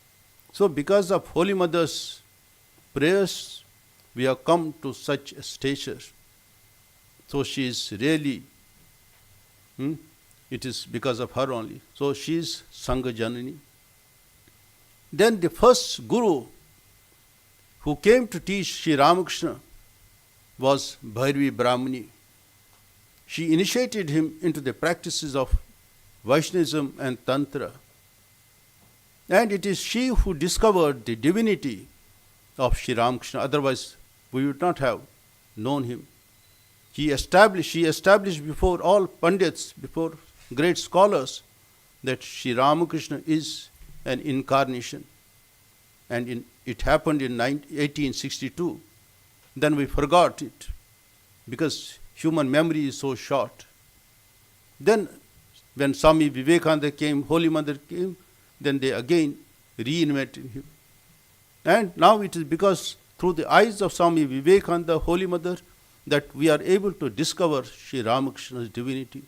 So because of Holy Mother's prayers, we have come to such a stature. So she is really, it is because of her only. So she is Sangha Janani. Then the first guru who came to teach Sri Ramakrishna was Bhairavi Brahmani. She initiated him into the practices of Vaishnavism and Tantra. And it is she who discovered the divinity of Sri Ramakrishna. Otherwise, we would not have known him. She established before all Pandits, before great scholars, that Sri Ramakrishna is an incarnation. And it happened in 1862. Then we forgot it because human memory is so short. Then when Swami Vivekananda came, Holy Mother came, then they again reinvented him. And now it is because through the eyes of Swami Vivekananda, Holy Mother, that we are able to discover Sri Ramakrishna's divinity.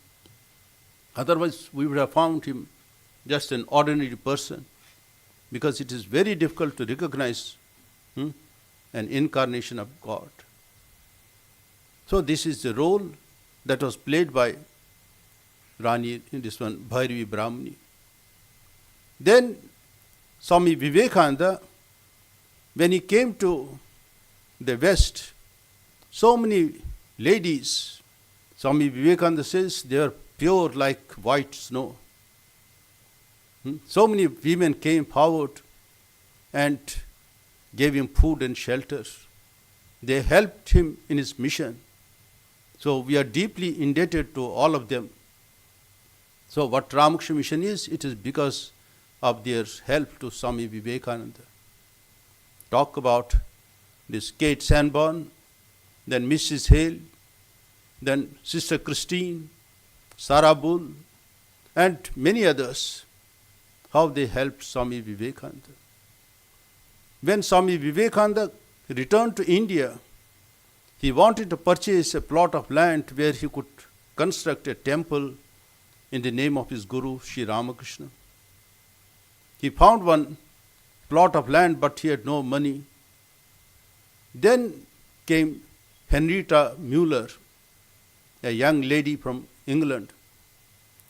Otherwise, we would have found him just an ordinary person, because it is very difficult to recognize an incarnation of God. So this is the role that was played by Rani, in this one, Bhairavi Brahmani. Then Swami Vivekananda, when he came to the West, so many ladies, Swami Vivekananda says, they are pure like white snow. So many women came forward and gave him food and shelter. They helped him in his mission. So we are deeply indebted to all of them. So what Ramakrishna Mission is, it is because of their help to Swami Vivekananda. Talk about this Kate Sanborn, then Mrs. Hale, then Sister Christine, Sarah Bull, and many others, how they helped Swami Vivekananda. When Swami Vivekananda returned to India, he wanted to purchase a plot of land where he could construct a temple in the name of his Guru, Sri Ramakrishna. He found one plot of land, but he had no money. Then came Henrietta Muller, a young lady from England,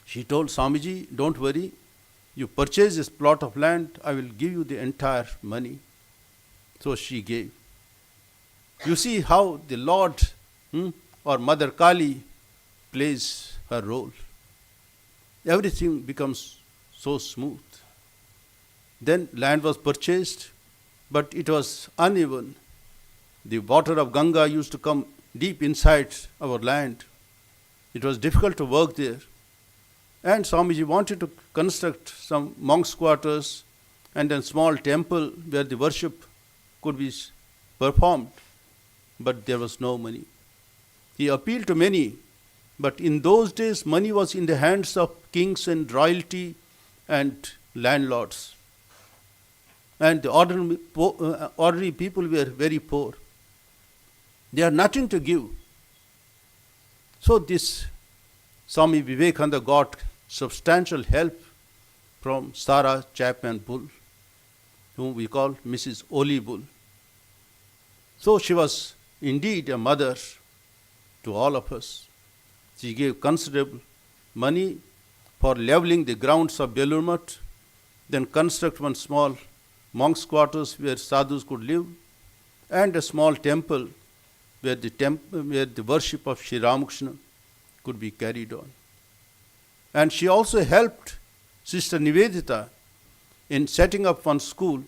She told Swamiji, don't worry, you purchase this plot of land, I will give you the entire money. So she gave. You see how the Lord or Mother Kali plays her role. Everything becomes so smooth. Then land was purchased, but it was uneven. The water of Ganga used to come deep inside our land. It was difficult to work there. And Swamiji wanted to construct some monks' quarters and a small temple where the worship could be performed. But there was no money. He appealed to many, but in those days money was in the hands of kings and royalty and landlords. And the ordinary people were very poor. They had nothing to give. So this Swami Vivekananda got substantial help from Sarah Chapman Bull, whom we call Mrs. Oli Bull. So she was indeed a mother to all of us. She gave considerable money for leveling the grounds of Belur Math, then construct one small monks' quarters where sadhus could live, and a small temple where the worship of Sri Ramakrishna could be carried on. And she also helped Sister Nivedita in setting up one school,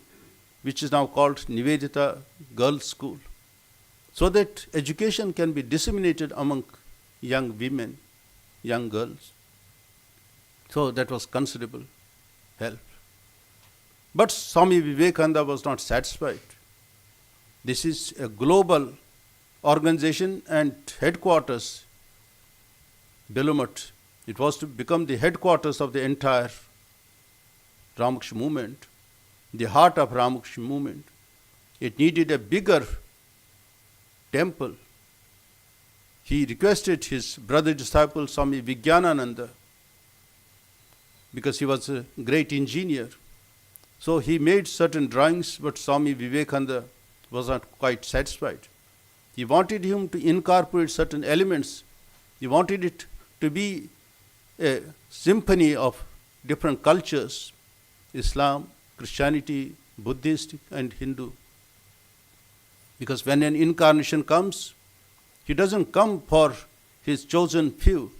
which is now called Nivedita Girls' School, so that education can be disseminated among young women, young girls. So that was considerable help. But Swami Vivekananda was not satisfied. This is a global organization and headquarters, Belur Math. It was to become the headquarters of the entire Ramakrishna movement, the heart of Ramakrishna movement. It needed a bigger temple. He requested his brother disciple Swami Vijnanananda, because he was a great engineer. So he made certain drawings, but Swami Vivekananda was not quite satisfied. He wanted him to incorporate certain elements. He wanted it to be a symphony of different cultures, Islam, Christianity, Buddhist and Hindu. Because when an incarnation comes, he doesn't come for his chosen few.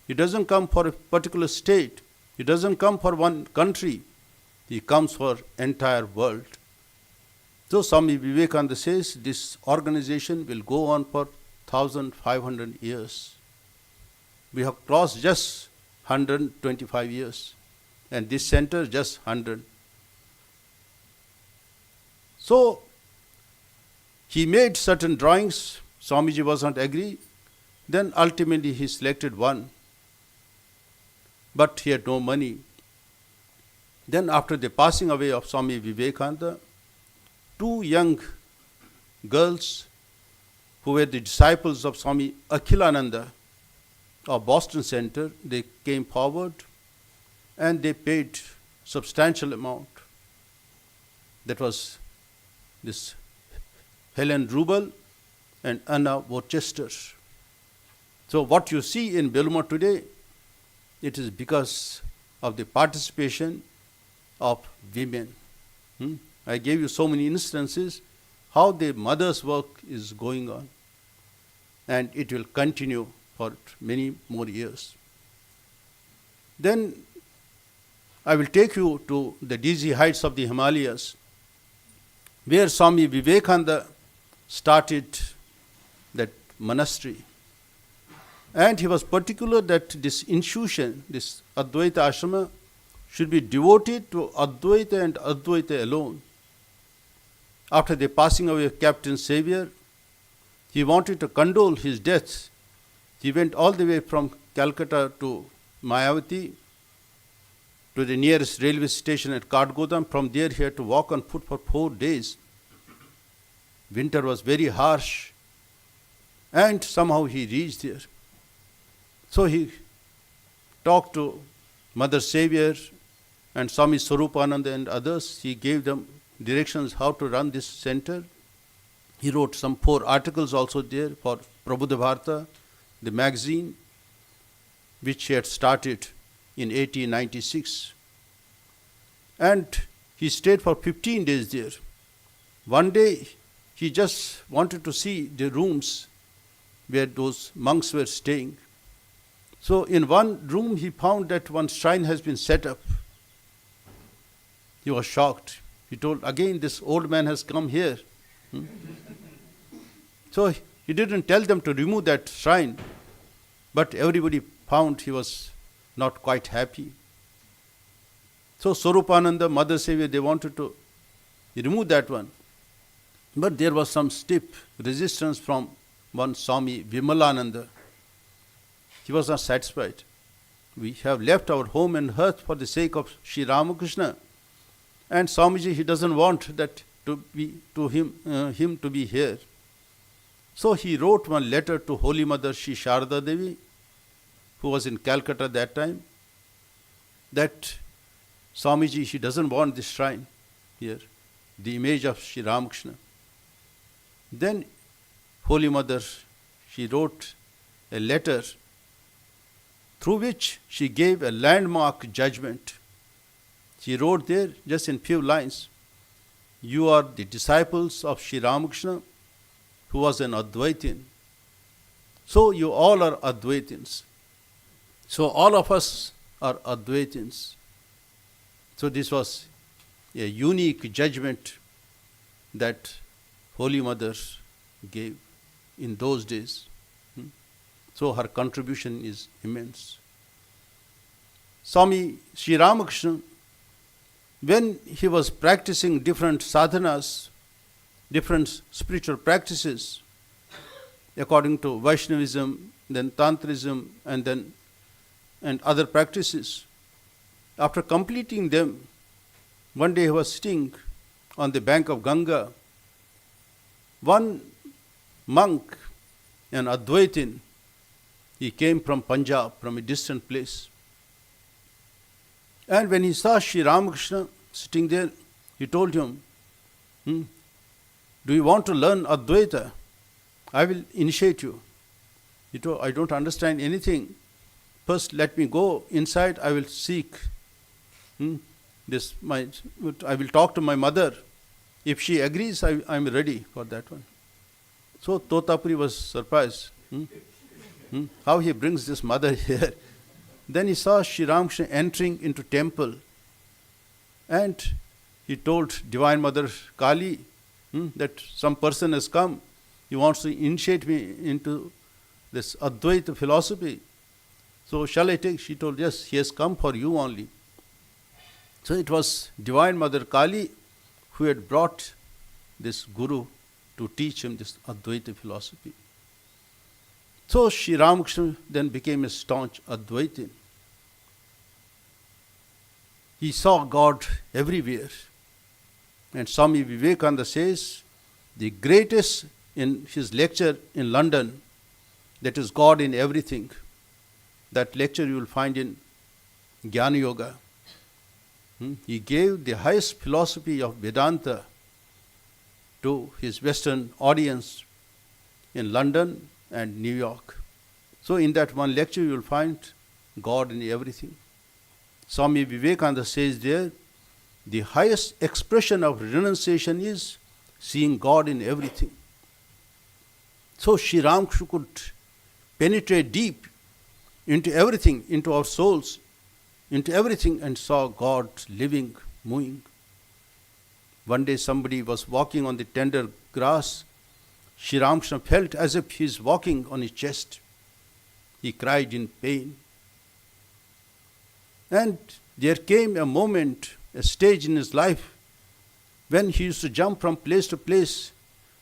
He doesn't come for a particular state. He doesn't come for one country. He comes for entire world. So Swami Vivekananda says this organization will go on for 1,500 years. We have crossed just 125 years, and this center just 100. So he made certain drawings. Swamiji was not agree. Then ultimately he selected one, but he had no money. Then after the passing away of Swami Vivekananda, two young girls who were the disciples of Swami Akhilananda of Boston Center, they came forward and they paid substantial amount. That was this Helen Rubel and Anna Worcester. So what you see in Belur Math today, it is because of the participation of women. I gave you so many instances how the mother's work is going on, and it will continue for many more years. Then I will take you to the dizzy heights of the Himalayas, where Swami Vivekananda started that monastery. And he was particular that this institution, this Advaita Ashrama, should be devoted to Advaita and Advaita alone. After the passing away of Captain Xavier, he wanted to condole his death. He went all the way from Calcutta to Mayavati, to the nearest railway station at Katgodam. From there he had to walk on foot for 4 days. Winter was very harsh, and somehow he reached there. So he talked to Mother Savior and Swami Swarupananda and others. He gave them directions how to run this center. He wrote some 4 articles also there for Prabuddha Bharata, the magazine, which he had started in 1896. And he stayed for 15 days there. One day, he just wanted to see the rooms where those monks were staying. So in one room, he found that one shrine has been set up. He was shocked. He told, again, this old man has come here. So he didn't tell them to remove that shrine, but everybody found he was not quite happy. So Swarupananda, Mother Savior, they wanted to remove that one. But there was some stiff resistance from one Swami Vimalananda. He was not satisfied. We have left our home and hearth for the sake of Sri Ramakrishna. And Swamiji, he doesn't want that him to be here. So he wrote one letter to Holy Mother Sri Sharda Devi, who was in Calcutta that time, that Swamiji, she doesn't want this shrine here, the image of Sri Ramakrishna. Then Holy Mother, she wrote a letter through which she gave a landmark judgment. She wrote there, just in few lines, "You are the disciples of Sri Ramakrishna, who was an Advaitin. So you all are Advaitins. So all of us are Advaitins." So this was a unique judgment that Holy Mother gave in those days. So her contribution is immense. Swami Sri Ramakrishna, when he was practicing different sadhanas, different spiritual practices, according to Vaishnavism, then Tantrism, and other practices, after completing them, one day he was sitting on the bank of Ganga. One monk, an Advaitin, he came from Punjab, from a distant place. And when he saw Sri Ramakrishna sitting there, he told him, "Do you want to learn Advaita? I will initiate you." He told, "I don't understand anything. First let me go inside, I will seek I will talk to my mother. If she agrees, I am ready for that one." So Totapuri was surprised. How he brings this mother here. Then he saw Sri Ramakrishna entering into temple. And he told Divine Mother Kali that some person has come. He wants to initiate me into this Advaita philosophy. So shall I take? She told, "Yes, he has come for you only." So it was Divine Mother Kali who had brought this guru to teach him this Advaita philosophy. So Sri Ramakrishna then became a staunch Advaitin. He saw God everywhere. And Swami Vivekananda says, the greatest in his lecture in London, that is God in everything. That lecture you will find in Jnana Yoga. He gave the highest philosophy of Vedanta to his Western audience in London and New York. So in that one lecture you will find God in everything. Swami Vivekananda says there, the highest expression of renunciation is seeing God in everything. So Sri Ramakrishna could penetrate deep into everything, into our souls, into everything, and saw God living, moving. One day somebody was walking on the tender grass. Sri Ramakrishna felt as if he is walking on his chest. He cried in pain. And there came a moment, a stage in his life, when he used to jump from place to place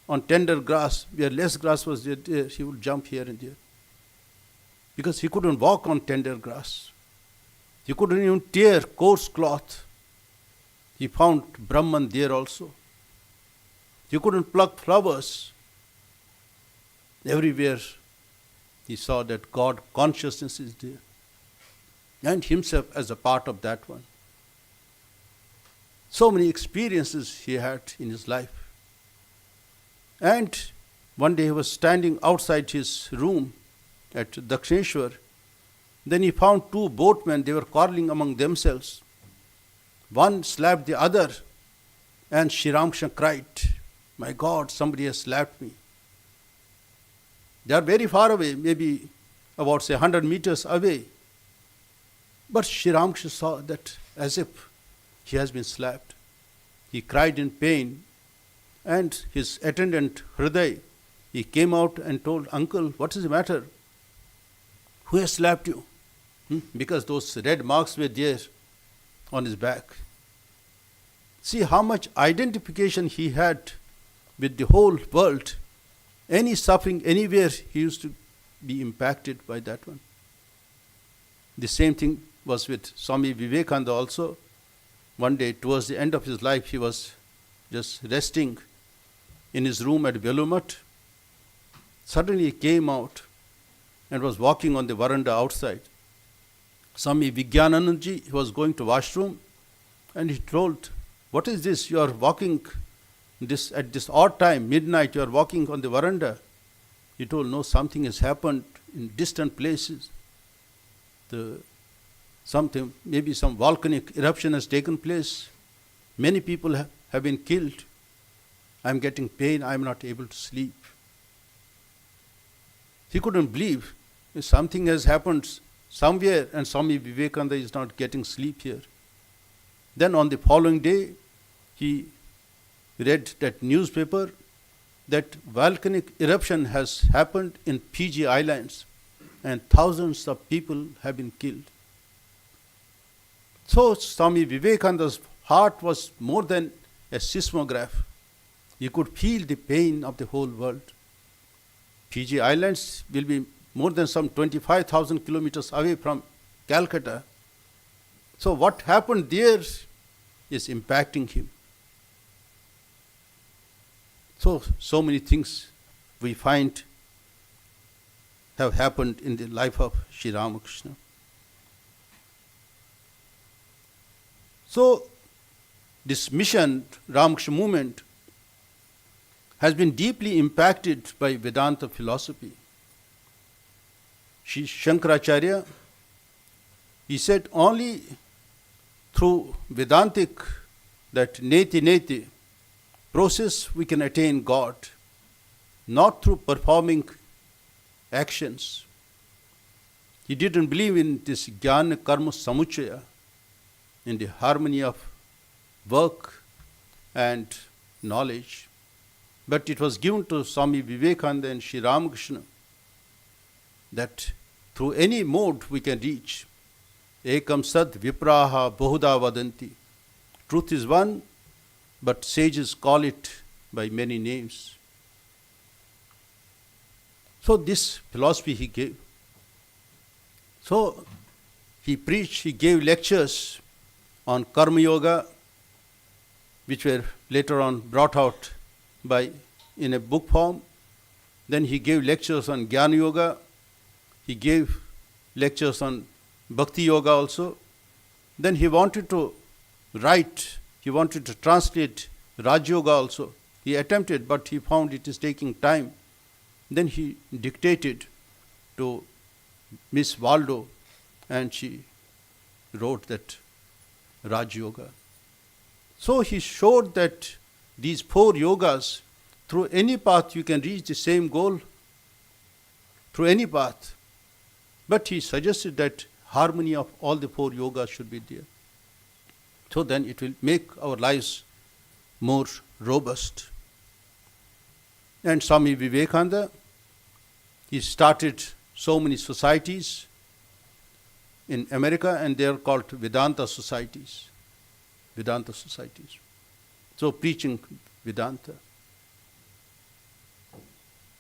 on tender grass. Where less grass was there, he would jump here and there. Because he couldn't walk on tender grass. He couldn't even tear coarse cloth. He found Brahman there also. He couldn't pluck flowers. Everywhere he saw that God consciousness is there. And himself as a part of that one. So many experiences he had in his life. And one day he was standing outside his room at Dakshineshwar, Then he found two boatmen, they were quarreling among themselves. One slapped the other, and Sri Ramakrishna cried, "My God, somebody has slapped me." They are very far away, maybe about 100 meters away. But Sri Ramakrishna saw that as if he has been slapped. He cried in pain, and his attendant Hriday, he came out and told, "Uncle, what is the matter? Who has slapped you?" Because those red marks were there on his back. See how much identification he had with the whole world. Any suffering anywhere, he used to be impacted by that one. The same thing was with Swami Vivekananda also. One day, towards the end of his life, he was just resting in his room at Velumat. Suddenly he came out and was walking on the veranda outside. Swami Vijnananandji, he was going to washroom, and he told, "What is this? You are walking at this odd time, midnight, you are walking on the veranda." He told, "No, something has happened in distant places. Maybe some volcanic eruption has taken place. Many people have been killed. I am getting pain, I am not able to sleep." He couldn't believe something has happened somewhere and Swami Vivekananda is not getting sleep here. Then on the following day, he read that newspaper that volcanic eruption has happened in Fiji Islands and thousands of people have been killed. So Swami Vivekananda's heart was more than a seismograph. He could feel the pain of the whole world. Fiji Islands will be more than some 25,000 kilometers away from Calcutta. So what happened there is impacting him. So many things we find have happened in the life of Sri Ramakrishna. So this mission, Ramakrishna movement, has been deeply impacted by Vedanta philosophy. Sri Shankaracharya, he said only through Vedantic, that neti process, we can attain God, not through performing actions. He didn't believe in this jnana karma samuchaya, in the harmony of work and knowledge. But it was given to Swami Vivekananda and Sri Ramakrishna that through any mode we can reach. Ekam sad vipraha bahuda vadanti. Truth is one, but sages call it by many names. So this philosophy he gave. So he preached, he gave lectures on Karma Yoga, which were later on brought out in a book form. Then he gave lectures on Jnana Yoga. He gave lectures on Bhakti Yoga also. Then he wanted to write, he wanted to translate Raj Yoga also. He attempted, but he found it is taking time. Then he dictated to Miss Waldo, and she wrote that Raj Yoga. So he showed that these 4 yogas, through any path you can reach the same goal, through any path. But he suggested that harmony of all the 4 yogas should be there. So then it will make our lives more robust. And Swami Vivekananda, he started so many societies in America, and they are called Vedanta societies. Vedanta societies. So preaching Vedanta.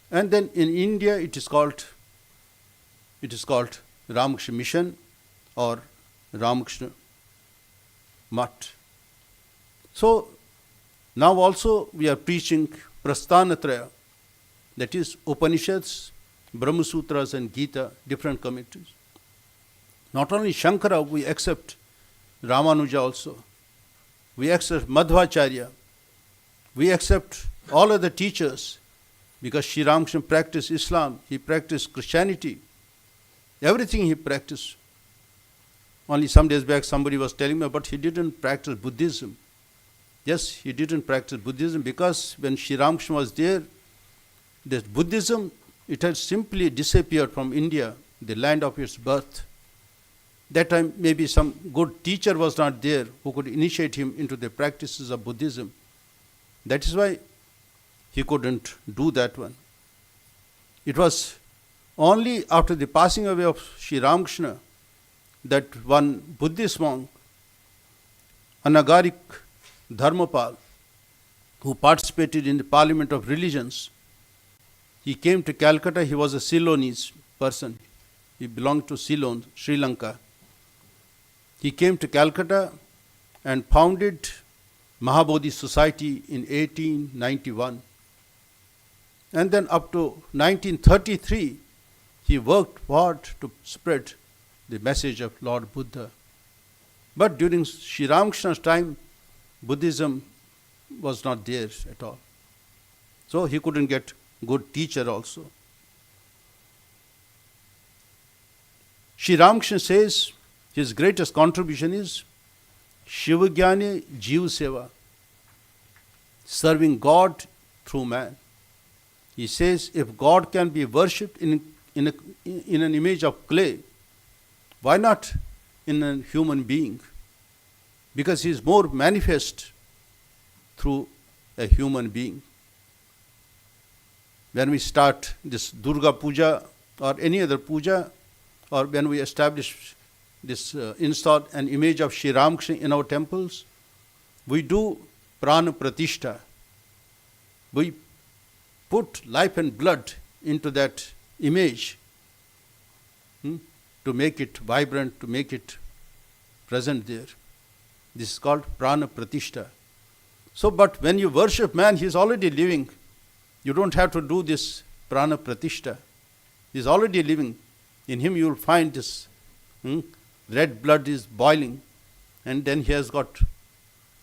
And then in India it is called Ramakrishna Mission or Ramakrishna Mutt. So now also we are preaching Prasthanatraya, that is Upanishads, Brahma Sutras and Gita, different commentaries. Not only Shankara, we accept Ramanuja also. We accept Madhvacharya. We accept all other teachers, because Sri Ramakrishna practiced Islam, he practiced Christianity. Everything he practiced. Only some days back somebody was telling me, but he didn't practice Buddhism. Yes, he didn't practice Buddhism because when Sri Ramakrishna was there, this Buddhism, it had simply disappeared from India, the land of its birth. That time maybe some good teacher was not there who could initiate him into the practices of Buddhism. That is why he couldn't do that one. It was only after the passing away of Sri Ramakrishna that one Buddhist monk, Anagarik Dharmapal, who participated in the Parliament of Religions, he came to Calcutta. He was a Ceylonese person. He belonged to Ceylon, Sri Lanka. He came to Calcutta and founded Mahabodhi Society in 1891. And then up to 1933, he worked hard to spread the message of Lord Buddha. But during Sri Ramakrishna's time, Buddhism was not there at all. So he couldn't get good teacher also. Sri Ramakrishna says his greatest contribution is Shivagyani Jeev Seva, serving God through man. He says if God can be worshipped in an image of clay, why not in a human being? Because he is more manifest through a human being. When we start this Durga Puja or any other puja, or when we establish this, install an image of Sri Ramakrishna in our temples, we do prana pratishta. We put life and blood into that image to make it vibrant, to make it present there. This is called prana pratishta. So, but when you worship man, he is already living. You don't have to do this prana pratishta. He is already living. In him you will find this red blood is boiling, and then he has got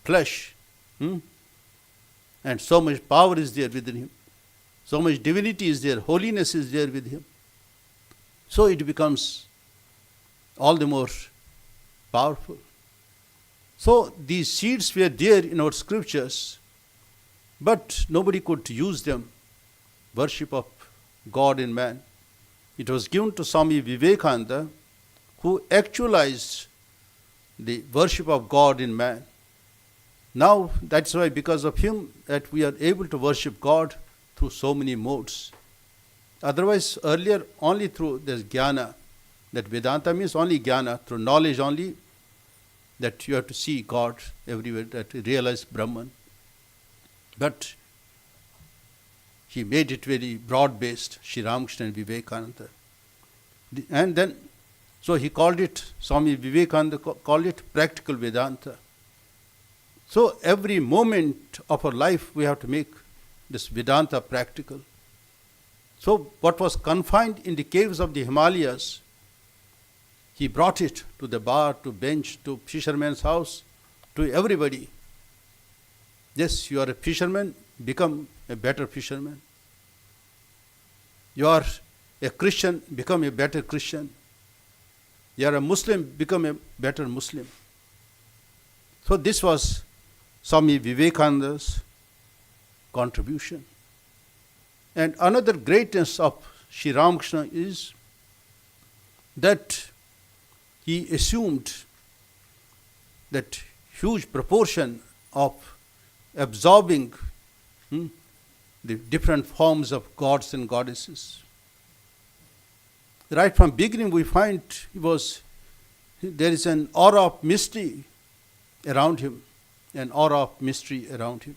flesh. And so much power is there within him. So much divinity is there, holiness is there with him. So it becomes all the more powerful. So these seeds were there in our scriptures, but nobody could use them. Worship of God in man. It was given to Swami Vivekananda, who actualized the worship of God in man. Now that's why because of him that we are able to worship God through so many modes. Otherwise earlier only through this jnana, that Vedanta means only jnana, through knowledge only, that you have to see God everywhere, that you realize Brahman. But he made it very broad-based, Sri Ramakrishna and Vivekananda. And then, so he called it, Swami Vivekananda called it practical Vedanta. So every moment of our life we have to make this Vedanta practical. So what was confined in the caves of the Himalayas, he brought it to the bar, to bench, to fisherman's house, to everybody. Yes, you are a fisherman, become a better fisherman. You are a Christian, become a better Christian. You are a Muslim, become a better Muslim. So this was Swami Vivekananda's contribution. And another greatness of Sri Ramakrishna is that he assumed that huge proportion of absorbing the different forms of gods and goddesses. Right from beginning we find there is an aura of mystery around him, an aura of mystery around him.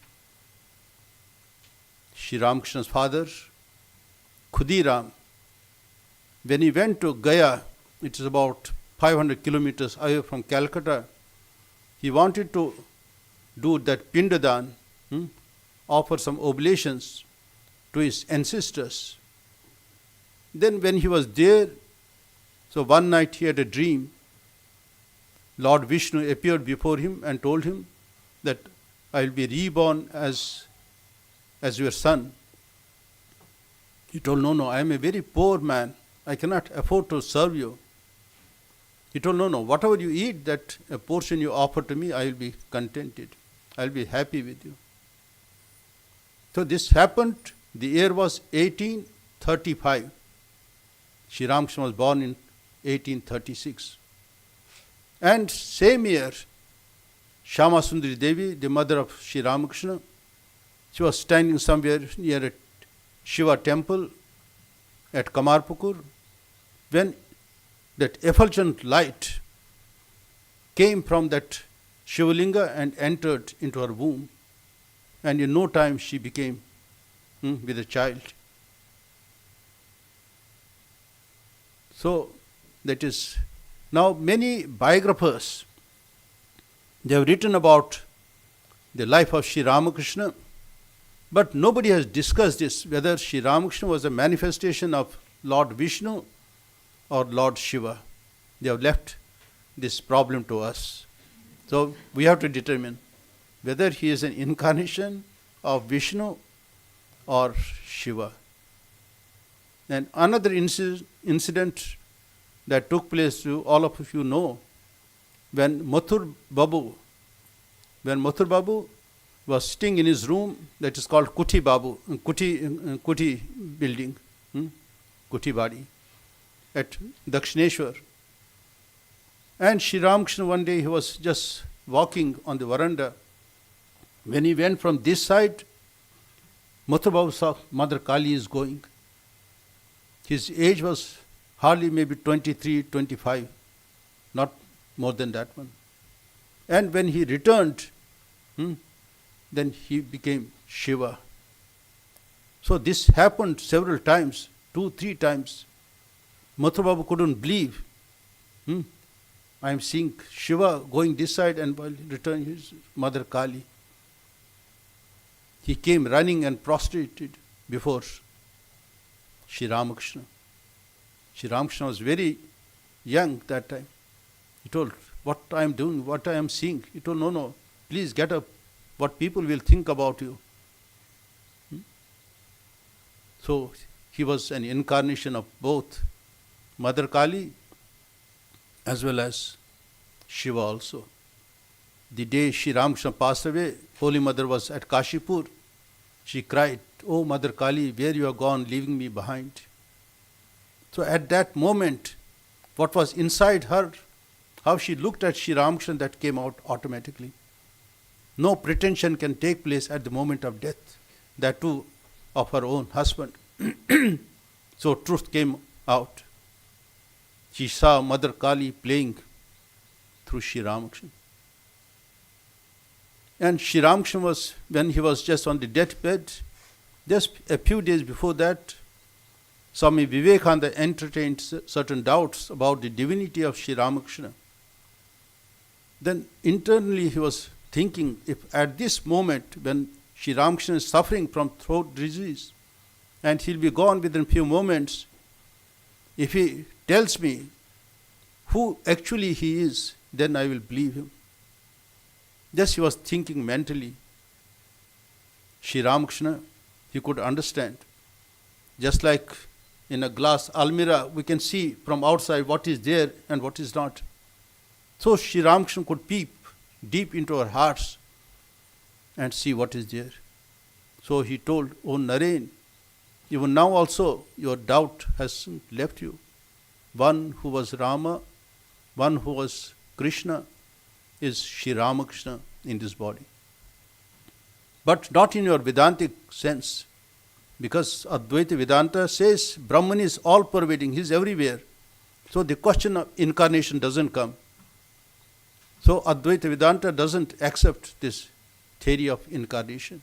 Sri Ramakrishna's father, Khudiram, when he went to Gaya, it is about 500 kilometers away from Calcutta, he wanted to do that Pindadan, offer some oblations to his ancestors. Then when he was there, so one night he had a dream. Lord Vishnu appeared before him and told him that I will be reborn as your son. He told, no, I am a very poor man. I cannot afford to serve you. He told, no, whatever you eat, that a portion you offer to me, I will be contented. I will be happy with you. So this happened, the year was 1835. Sri Ramakrishna was born in 1836. And same year, Shyama Sundari Devi, the mother of Sri Ramakrishna, she was standing somewhere near a Shiva temple at Kamarpukur, when that effulgent light came from that Shivalinga and entered into her womb. And in no time she became with a child. So that is, now many biographers, they have written about the life of Sri Ramakrishna, but nobody has discussed this, whether Sri Ramakrishna was a manifestation of Lord Vishnu or Lord Shiva. They have left this problem to us. So we have to determine whether he is an incarnation of Vishnu or Shiva. And another incident that took place, all of you know, when Mathur Babu was sitting in his room, that is called Kuti Babu, Kuti building, Kuti Badi, at Dakshineshwar. And Sri Ramakrishna, one day he was just walking on the veranda. When he went from this side, Mathur Babu saw Mother Kali is going. His age was hardly maybe 23, 25, not more than that one. And when he returned, then he became Shiva. So this happened several times, 2, 3 times. Mathur Babu couldn't believe. I am seeing Shiva going this side, and while returning his Mother Kali. He came running and prostrated before Sri Ramakrishna. Sri Ramakrishna was very young that time. He told, what I am doing, what I am seeing. He told, no, please get up. What people will think about you. So he was an incarnation of both Mother Kali as well as Shiva also. The day Sri Ramakrishna passed away, Holy Mother was at Kashipur. She cried, "Oh Mother Kali, where you are gone, leaving me behind." So at that moment, what was inside her, how she looked at Sri Ramakrishna, that came out automatically. No pretension can take place at the moment of death, that too of her own husband. So truth came out. She saw Mother Kali playing through Sri Ramakrishna. And Sri Ramakrishna was, when he was just on the deathbed, just a few days before that, Swami Vivekananda entertained certain doubts about the divinity of Sri Ramakrishna. Then internally he was thinking, if at this moment when Sri Ramakrishna is suffering from throat disease and he'll be gone within a few moments, if he tells me who actually he is, then I will believe him. Just he was thinking mentally. Sri Ramakrishna, he could understand. Just like in a glass almirah, we can see from outside what is there and what is not. So Sri Ramakrishna could peep deep into our hearts and see what is there. So he told, "Oh Naren, even now also your doubt has left you. One who was Rama, one who was Krishna, is Sri Ramakrishna in this body. But not in your Vedantic sense, because Advaita Vedanta says Brahman is all pervading, he is everywhere. So the question of incarnation doesn't come. So Advaita Vedanta doesn't accept this theory of incarnation.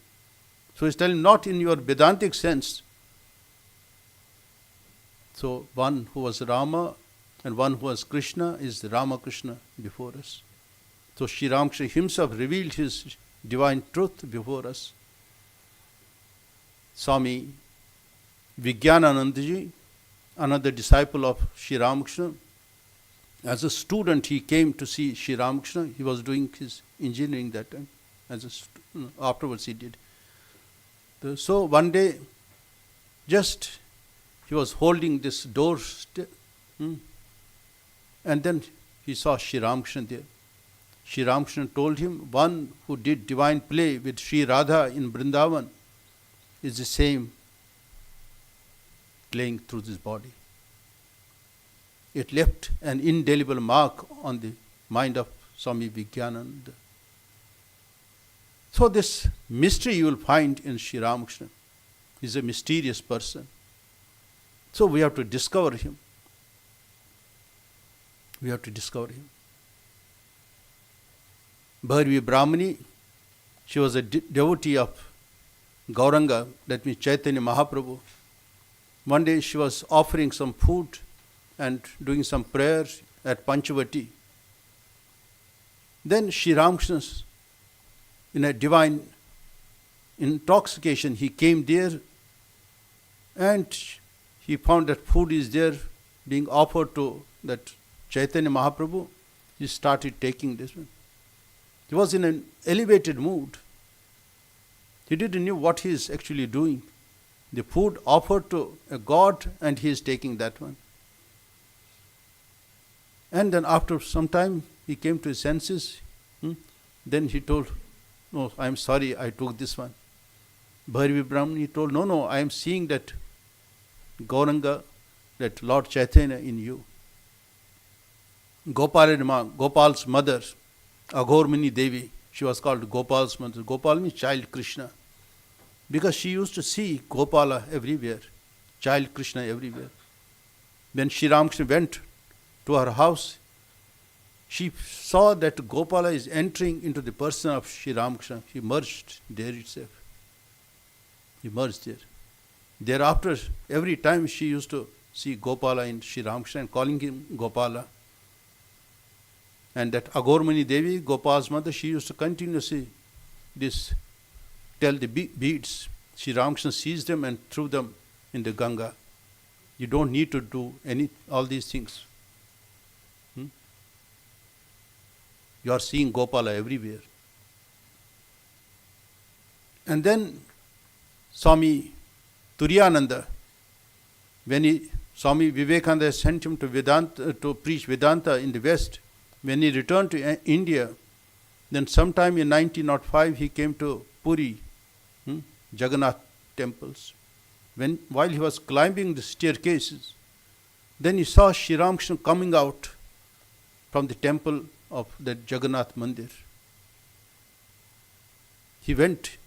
So he's telling not in your Vedantic sense. So one who was Rama and one who was Krishna is Ramakrishna before us. So Sri Ramakrishna himself revealed his divine truth before us. Swami Vijnananandaji, another disciple of Sri Ramakrishna, as a student he came to see Sri Ramakrishna. He was doing his engineering that time. Afterwards he did. So one day, just he was holding this door, and then he saw Sri Ramakrishna there. Sri Ramakrishna told him, one who did divine play with Sri Radha in Vrindavan is the same playing through this body. It left an indelible mark on the mind of Swami Vijnananda. So this mystery you will find in Sri Ramakrishna. He is a mysterious person. So we have to discover him. We have to discover him. Bharvi Brahmani, she was a devotee of Gauranga, that means Chaitanya Mahaprabhu. One day she was offering some food and doing some prayers at Panchavati. Then Sri Ramakrishna, in a divine intoxication, he came there and he found that food is there being offered to that Chaitanya Mahaprabhu. He started taking this one. He was in an elevated mood. He didn't know what he is actually doing. The food offered to a god and he is taking that one. And then after some time he came to his senses. Then he told, no, I am sorry, I took this one. Bharvi Brahmani told, no, I am seeing that Gauranga, that Lord Chaitanya in you. Gopal's mother, Aghormani Devi, she was called Gopal's mother. Gopal means child Krishna. Because she used to see Gopala everywhere, child Krishna everywhere. When Sri Ramakrishna went to her house, she saw that Gopala is entering into the person of Sri Ramakrishna. He merged there itself. He merged there. Thereafter, every time she used to see Gopala in Sri Ramakrishna and calling him Gopala. And that Aghormani Devi, Gopal's mother, she used to continuously tell the beads. Sri Ramakrishna seized them and threw them in the Ganga. You don't need to do all these things. You are seeing Gopala everywhere. And then Swami Turiyananda, when Swami Vivekananda sent him to Vedanta, to preach Vedanta in the West, when he returned to India, then sometime in 1905 he came to Puri, Jagannath temples. While he was climbing the staircases, then he saw Sri Ramakrishna coming out from the temple of that Jagannath Mandir. He went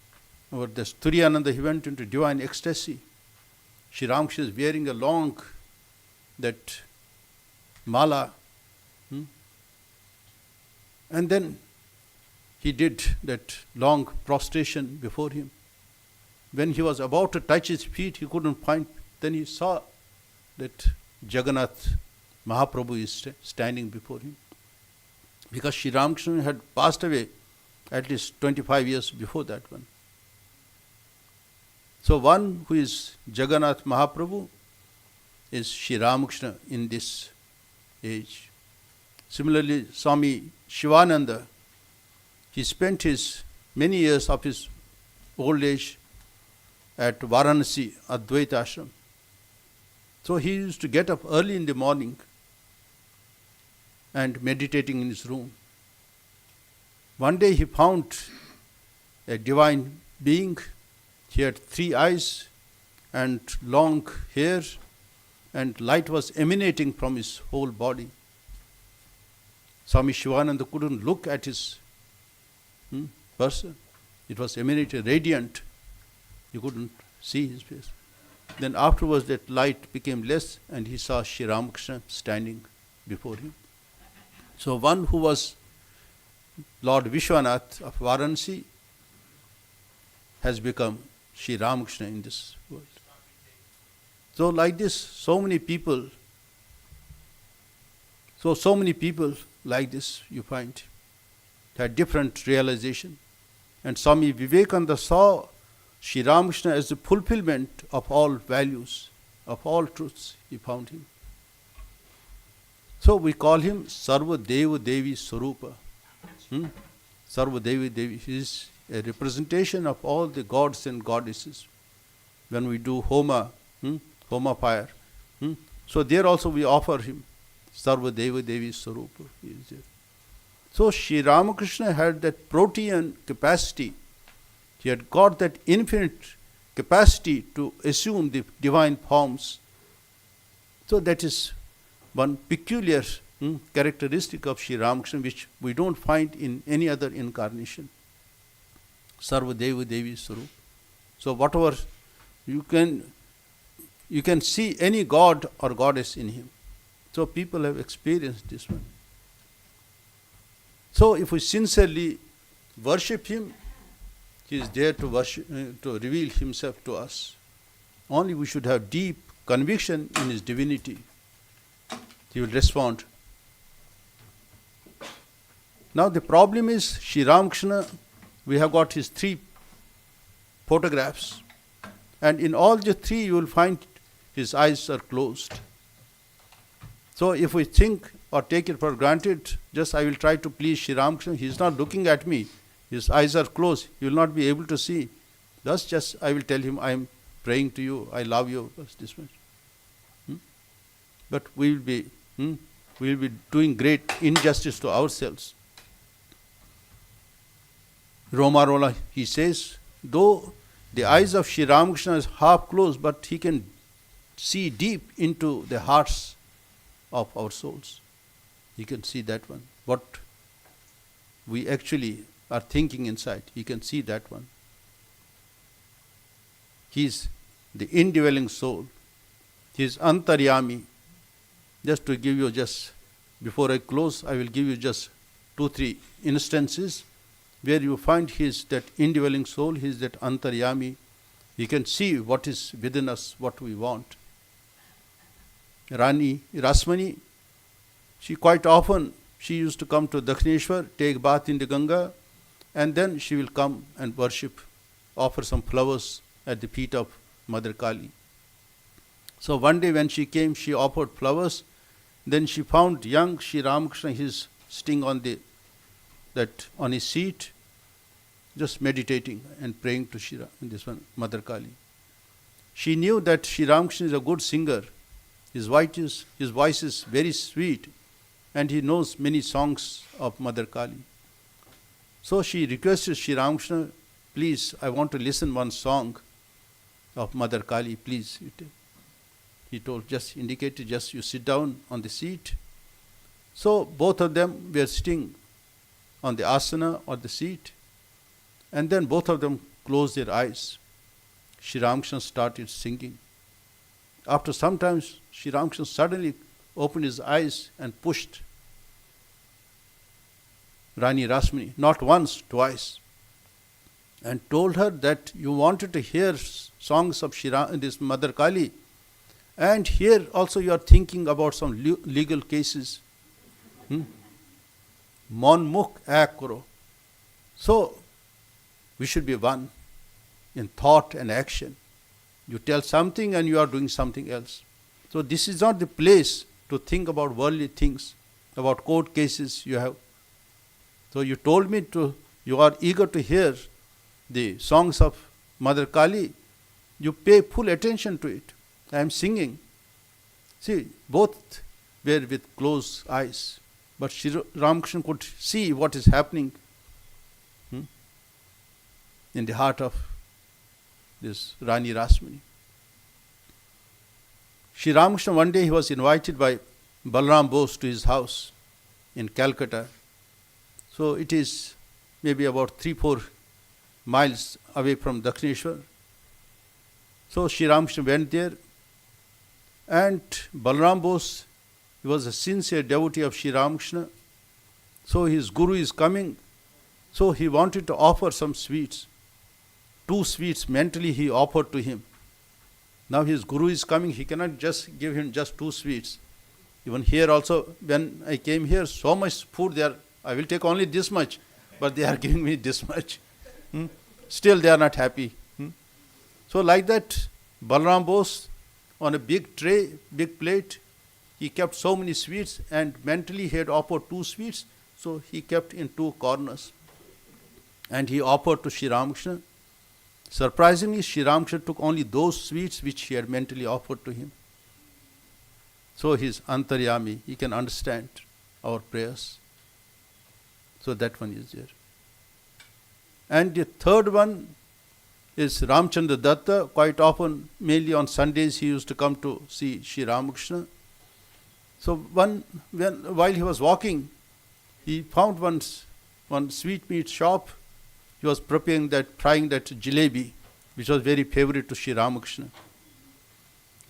over this Turiyananda, he went into divine ecstasy. Sri Ramakrishna is wearing a long that mala. And then he did that long prostration before him. When he was about to touch his feet, he couldn't find. Then he saw that Jagannath Mahaprabhu is standing before him. Because Sri Ramakrishna had passed away at least 25 years before that one. So one who is Jagannath Mahaprabhu is Sri Ramakrishna in this age. Similarly, Swami Shivananda, he spent many years of his old age at Varanasi, Advaita Ashram. So he used to get up early in the morning and meditating in his room. One day he found a divine being. He had 3 eyes and long hair, and light was emanating from his whole body. Swami Shivananda couldn't look at his person. It was emanating, radiant. He couldn't see his face. Then afterwards that light became less and he saw Sri Ramakrishna standing before him. So one who was Lord Vishwanath of Varanasi has become Sri Ramakrishna in this world. So like this, so many people like this you find had different realization. And Swami Vivekananda saw Sri Ramakrishna as the fulfillment of all values, of all truths. He found him. So we call him Sarva Deva Devi Swarupa. Sarva Deva Devi. He is a representation of all the gods and goddesses. When we do Homa home of fire. So there also we offer him Sarva Deva Devi Sarupa. He is there. So Sri Ramakrishna had that protean capacity. He had got that infinite capacity to assume the divine forms. So that is one peculiar characteristic of Sri Ramakrishna which we don't find in any other incarnation. Sarva Deva Devi Sarupa. So whatever you can see any god or goddess in him. So people have experienced this one. So if we sincerely worship him, he is there to worship, to reveal himself to us. Only we should have deep conviction in his divinity. He will respond. Now the problem is Sri Ramakrishna, we have got his 3 photographs, and in all the 3 you will find his eyes are closed. So if we think or take it for granted, just I will try to please Sri Ramakrishna, he is not looking at me, his eyes are closed, he will not be able to see. Thus just I will tell him, I am praying to you, I love you, this much. But we will be doing great injustice to ourselves. Romarola, he says, though the eyes of Sri Ramakrishna is half closed, but he can see deep into the hearts of our souls. He can see that one. What we actually are thinking inside, he can see that one. He is the indwelling soul. He is Antaryami. Just to give you before I close, I will give you just 2-3 instances where you find he is that indwelling soul, he is that Antaryami. He can see what is within us, what we want. Rani Rasmani, she quite often, she used to come to Dakshineshwar, take bath in the Ganga, and then she will come and worship, offer some flowers at the feet of Mother Kali. So one day when she came, she offered flowers. Then she found young Sri Ramakrishna, he is sitting on his seat, just meditating and praying to Mother Kali. She knew that Sri Ramakrishna is a good singer. His voice is very sweet, and he knows many songs of Mother Kali. So she requested Sri Ramakrishna, please, I want to listen one song of Mother Kali, please. He told, just indicated, just you sit down on the seat. So both of them were sitting on the asana or the seat, and then both of them closed their eyes. Sri Ramakrishna started singing. After some time, Sri Ramakrishna suddenly opened his eyes and pushed Rani Rasmani, not once, twice, and told her that you wanted to hear songs of this Mother Kali, and here also you are thinking about some legal cases. Mon mukh ek karo. So we should be one in thought and action. You tell something and you are doing something else. So this is not the place to think about worldly things, about court cases you have. So you told me you are eager to hear the songs of Mother Kali. You pay full attention to it. I am singing. See, both were with closed eyes. But Sri Ramakrishna could see what is happening in the heart of this Rani Rasmani. Sri Ramakrishna, one day he was invited by Balram Bose to his house in Calcutta. So it is maybe about 3-4 miles away from Dakshineshwar. So Sri Ramakrishna went there, and Balram Bose, he was a sincere devotee of Sri Ramakrishna. So his guru is coming. So he wanted to offer some sweets. 2 sweets mentally he offered to him. Now his guru is coming, he cannot just give him just 2 sweets. Even here also, when I came here, so much food there, I will take only this much, but they are giving me this much. Still they are not happy. So like that, Balram Bose, on a big tray, big plate, he kept so many sweets, and mentally he had offered 2 sweets, so he kept in 2 corners. And he offered to Sri Ramakrishna. Surprisingly, Sri Ramakrishna took only those sweets which he had mentally offered to him. So he is antaryami, he can understand our prayers. So that one is there. And the third one is Ramchandra Datta. Quite often, mainly on Sundays, he used to come to see Sri Ramakrishna. So while he was walking, he found one sweetmeat shop. He was frying that jalebi, which was very favorite to Sri Ramakrishna.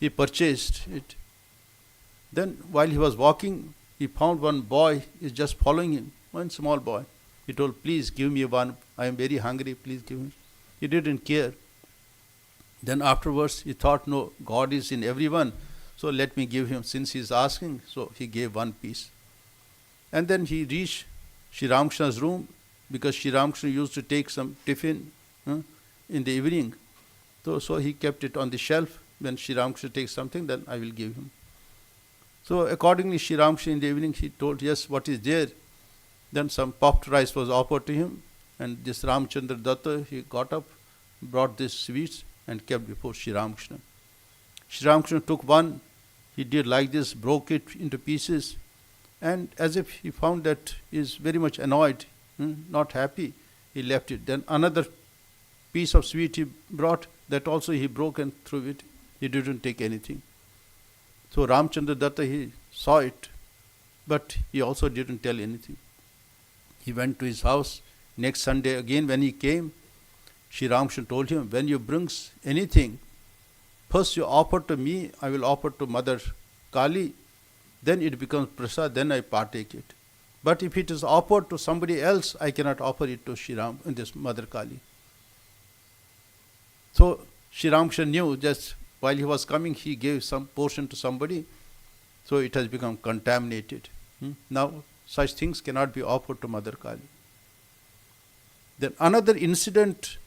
He purchased it. Then while he was walking, he found one boy is just following him, one small boy. He told, please give me one, I am very hungry, please give me. He didn't care. Then afterwards he thought, no, God is in everyone, so let me give him, since he is asking, so he gave one piece. And then he reached Sri Ramakrishna's room, because Sri Ramakrishna used to take some tiffin in the evening. So he kept it on the shelf. When Sri Ramakrishna takes something, then I will give him. So accordingly, Sri Ramakrishna in the evening, he told, yes, what is there? Then some puffed rice was offered to him, and this Ramchandra Datta, he got up, brought these sweets and kept before Sri Ramakrishna. Sri Ramakrishna took one, he did like this, broke it into pieces, and as if he found that he is very much annoyed, not happy, he left it. Then another piece of sweet he brought, that also he broke and threw it. He didn't take anything. So Ramchandra Datta, he saw it, but he also didn't tell anything. He went to his house. Next Sunday again when he came, Sri Ramakrishna told him, when you bring anything, first you offer to me, I will offer to Mother Kali, then it becomes prasad, then I partake it. But if it is offered to somebody else, I cannot offer it to Sri Ram and this Mother Kali. So Sri Ramakrishna knew just while he was coming, he gave some portion to somebody, so it has become contaminated. Now such things cannot be offered to Mother Kali. Then another incident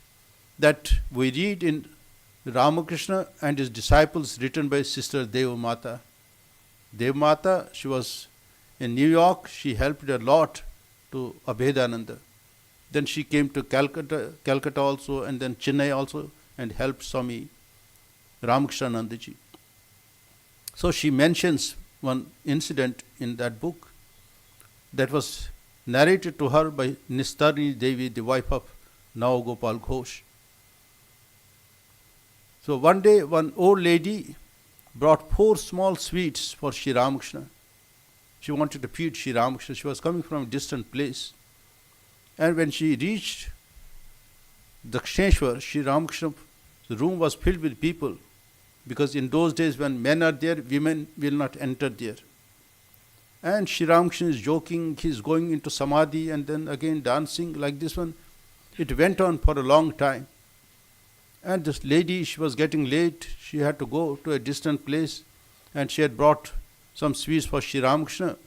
that we read in Ramakrishna and his disciples, written by Sister Devamata. Devamata, she was in New York, she helped a lot to Abhedananda. Then she came to Calcutta also, and then Chennai also, and helped Swami Ramakrishna Nandaji. So she mentions one incident in that book that was narrated to her by Nistarni Devi, the wife of Nao Gopal Ghosh. So one day, one old lady brought 4 small sweets for Sri Ramakrishna. She wanted to feed Sri Ramakrishna. She was coming from a distant place. And when she reached Dakshineshwar, Sri Ramakrishna's room was filled with people, because in those days when men are there, women will not enter there. And Sri Ramakrishna is joking, he is going into samadhi and then again dancing like this one. It went on for a long time. And this lady, she was getting late, she had to go to a distant place, and she had brought some sweets for Sri Ramakrishna.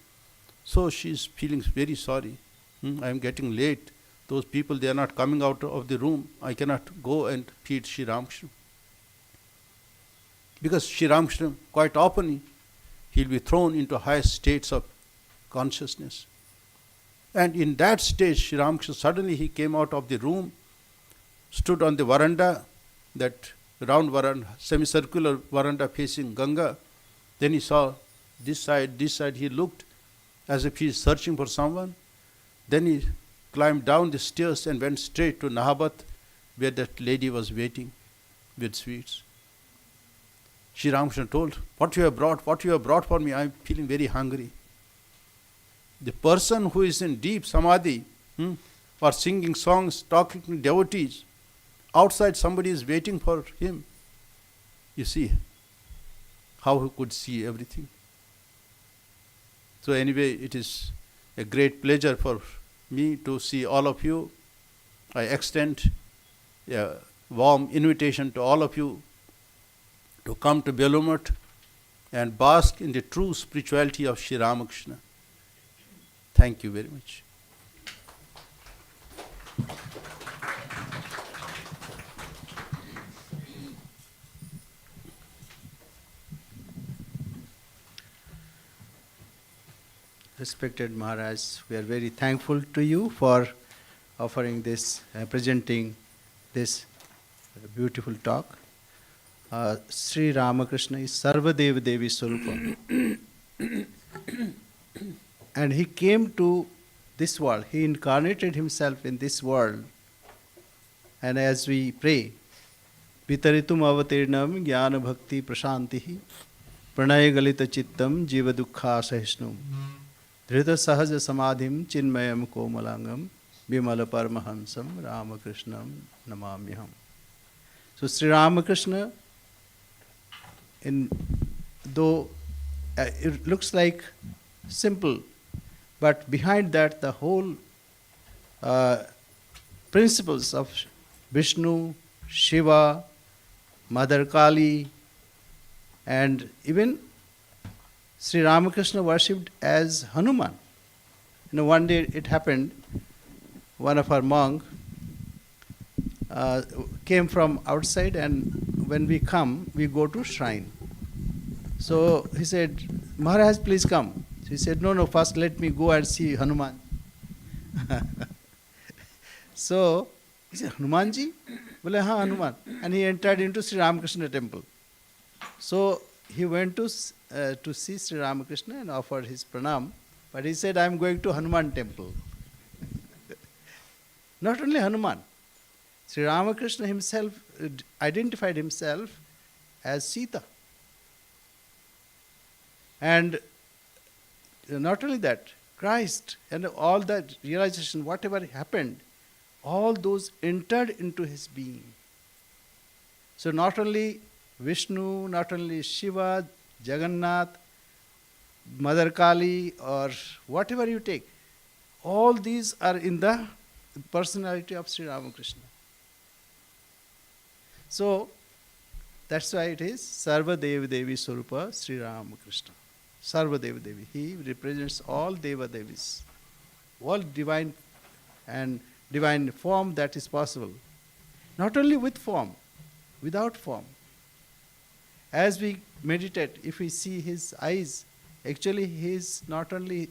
So she is feeling very sorry. I am getting late. Those people, they are not coming out of the room. I cannot go and feed Sri Ramakrishna. Because Sri Ramakrishna, quite often, he will be thrown into higher states of consciousness. And in that state, Sri Ramakrishna, suddenly he came out of the room, stood on the veranda, that round veranda, semicircular veranda facing Ganga. Then he saw this side, he looked as if he is searching for someone. Then he climbed down the stairs and went straight to Nahabat, where that lady was waiting with sweets. Sri Ramakrishna told, what you have brought for me, I am feeling very hungry. The person who is in deep samadhi, or singing songs, talking to devotees, outside somebody is waiting for him. You see how he could see everything. So anyway, it is a great pleasure for me to see all of you. I extend a warm invitation to all of you to come to Belumut and bask in the true spirituality of Sri Ramakrishna. Thank you very much. Respected Maharaj, we are very thankful to you for offering this, presenting this beautiful talk. Sri Ramakrishna is Sarva Dev Devi Swarupa. And he came to this world. He incarnated himself in this world. And as we pray, Vitaritum avatirnam jnana bhakti prashantihi pranaya galita chittam jiva dukkha sahishnum dhrita sahaja samadhim chinmayam komalangam bimala paramahansam Ramakrishnam namamyaham. So Sri Ramakrishna, though it looks like simple, but behind that the whole principles of Vishnu, Shiva, Mother Kali, and even Sri Ramakrishna worshipped as Hanuman. One day it happened, one of our monk came from outside, and when we come, we go to shrine. So he said, Maharaj, please come. So he said, no, first let me go and see Hanuman. So he said, Hanumanji? Bole, haan, Hanuman. And he entered into Sri Ramakrishna temple. So he went to see Sri Ramakrishna and offered his pranam. But he said, I am going to Hanuman temple. Not only Hanuman. Sri Ramakrishna himself identified himself as Sita. And not only that, Christ and all that realization, whatever happened, all those entered into his being. So not only Vishnu, not only Shiva, Jagannath, Mother Kali, or whatever you take, all these are in the personality of Sri Ramakrishna. So that's why it is Sarva Deva Devi Swarupa Sri Ramakrishna. Sarva Deva Devi. He represents all Deva Devis, all divine and divine form that is possible. Not only with form, without form. As we meditate, if we see his eyes, actually he is not only,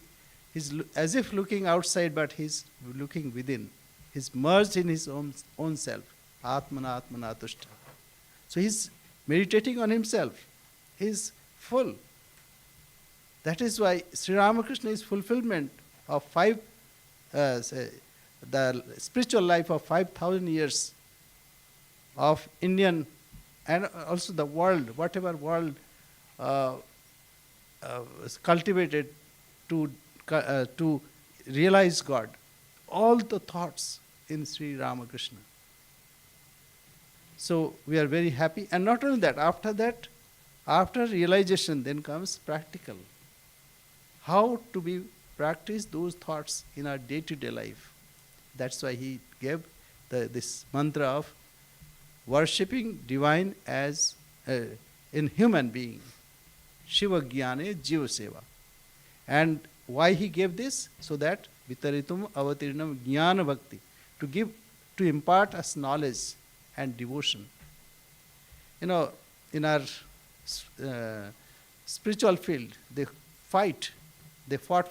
he's as if looking outside, but he's looking within. He's merged in his own self. Atmana Atmana Tushta. So he's meditating on himself. He's full. That is why Sri Ramakrishna is fulfillment of the spiritual life of 5,000 years of Indian and also the world, whatever world is cultivated to realize God. All the thoughts in Sri Ramakrishna. So we are very happy. And not only that, after realization, then comes practical. How to practice those thoughts in our day-to-day life. That's why he gave this mantra of worshipping divine as in human being. Shiva Jnane Jiva Seva. And why he gave this? So that Vitaritum Avatirnam Jnana Bhakti. To impart us knowledge and devotion. In our spiritual field, they fought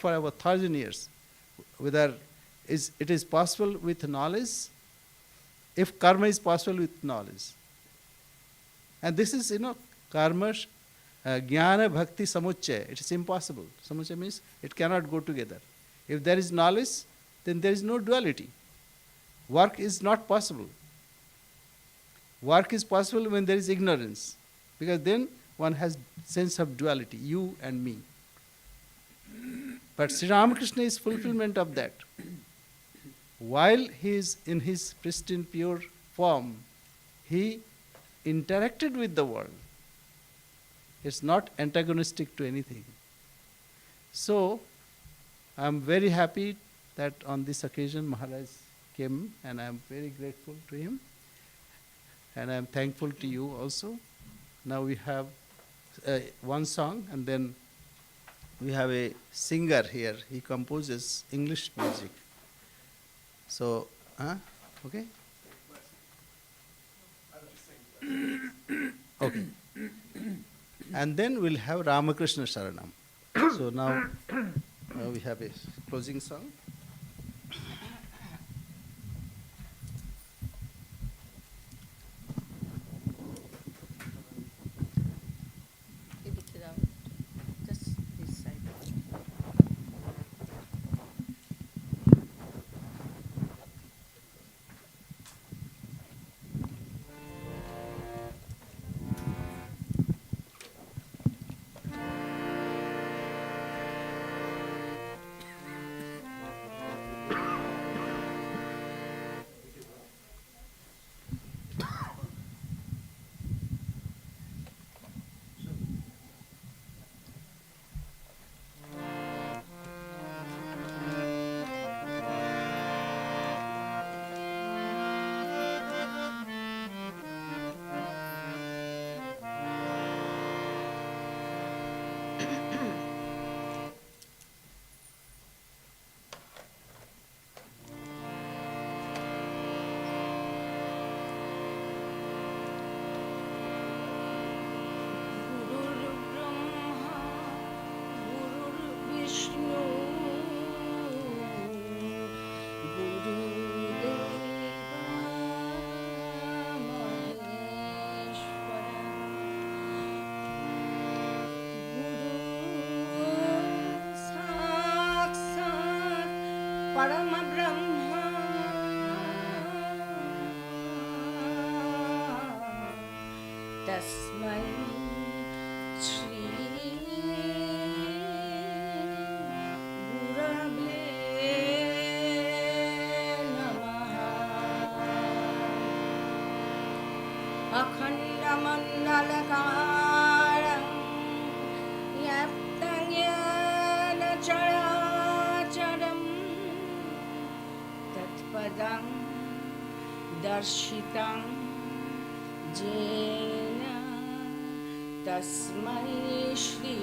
for over 1,000 years. Whether it is possible with knowledge, if karma is possible with knowledge. And this is, karma, jnana, bhakti, samuchaya. It is impossible. Samuchaya means it cannot go together. If there is knowledge, then there is no duality. Work is not possible. Work is possible when there is ignorance. Because then one has sense of duality, you and me. But Sri Ramakrishna is fulfillment of that. While he is in his pristine, pure form, he interacted with the world. It's not antagonistic to anything. So, I am very happy that on this occasion Maharaj came, and I am very grateful to him. And I am thankful to you also. Now we have one song, and then we have a singer here. He composes English music. So, okay? Okay. And then we'll have Ramakrishna Sharanam. So now we have a closing song. तस्मै श्री गुरवे नमः। अखण्डमण्डलकारं व्याप्तं येन चराचरं तत्पदं दर्शितं येन तस्मै श्री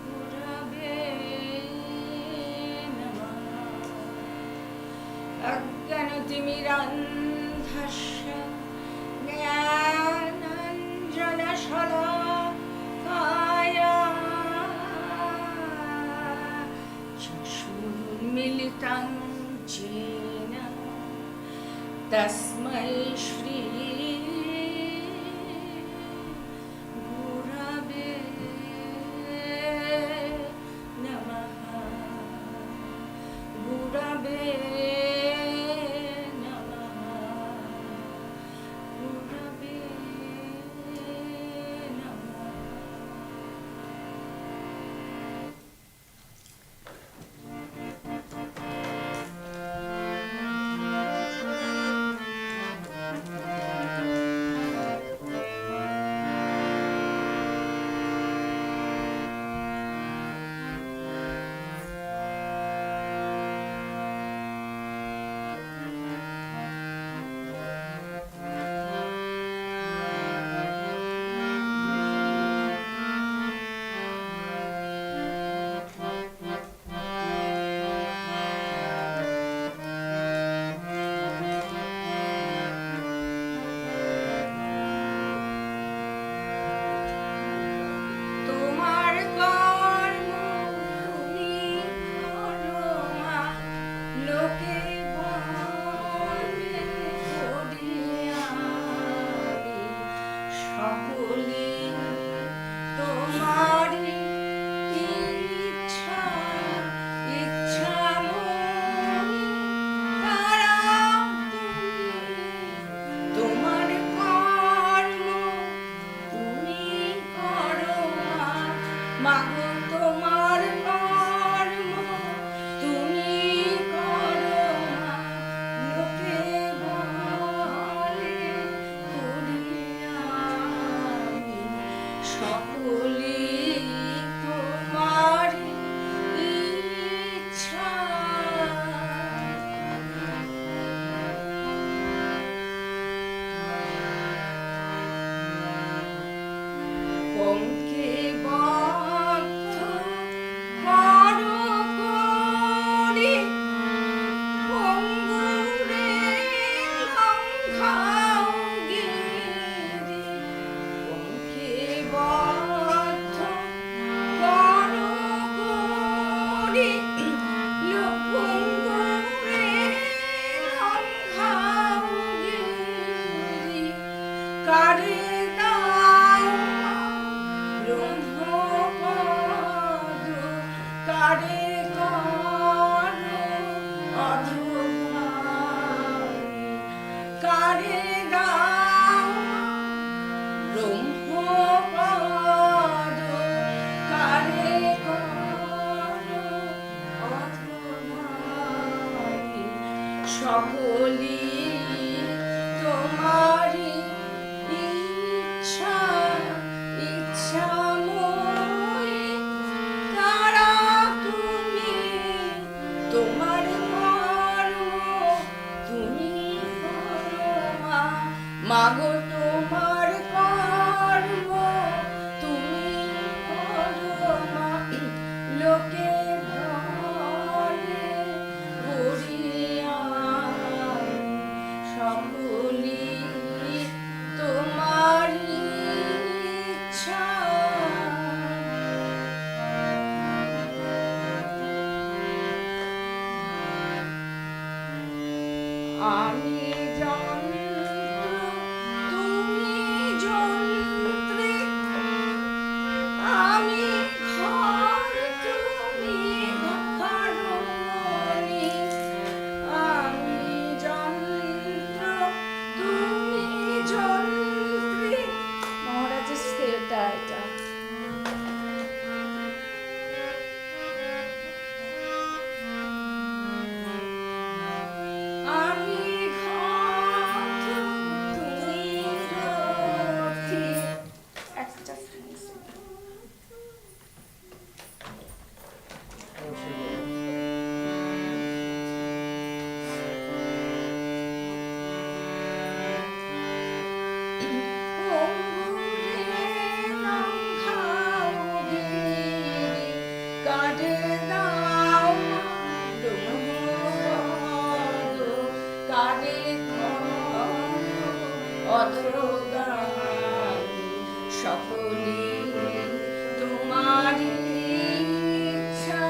गुरवे नमः। अज्ञानतिमिरान्धस्य ज्ञानाञ्जनशलाकाय चक्षुर्मिलितं येन तस्मै श्री गुरवे नमः। गुरवे नमः। गुरवे नमः। তোমার কর্ম তুমি করো মা, লোকে বলে করিয়ারি, সকলে তোমারি ইচ্ছা ইচ্ছা মনে তারা তুমি, তোমার কর্ম তুমি করো মা, মাগো তোমার কর্ম তুমি করো মা, লোকে বলে করিয়ামি, সকলে তোমার ইচ্ছা। পঙ্কে বদ্ধ করো করি, পঙ্গুরে লঙ্ঘাও গিরি, পঙ্কে বদ্ধ করো করি, পঙ্গুরে লঙ্ঘাও গিরি, কারে দাও ব্রহ্মপদ, কারে করো অধোভারি, কারে দাও ব্রহ্মপদ, কারে করো অধোভারি, সকলি তোমারি ইচ্ছা ইচ্ছা মোরে তারা তুমি, তোমার কর্ম তুমি করো মা, মাগো তোমার কর্ম তুমি করো মা, লোকে বলে করিয়ামি, আমি যন্ত্র তুমি যন্ত্রী আমি ঘর তুমি ঘরমণি আমি যন্ত্র তুমি যন্ত্রী মহারাজের স্থিরতা এটা আমি ঘট তুমি রথি একটা সকলে তোমারি ইচ্ছা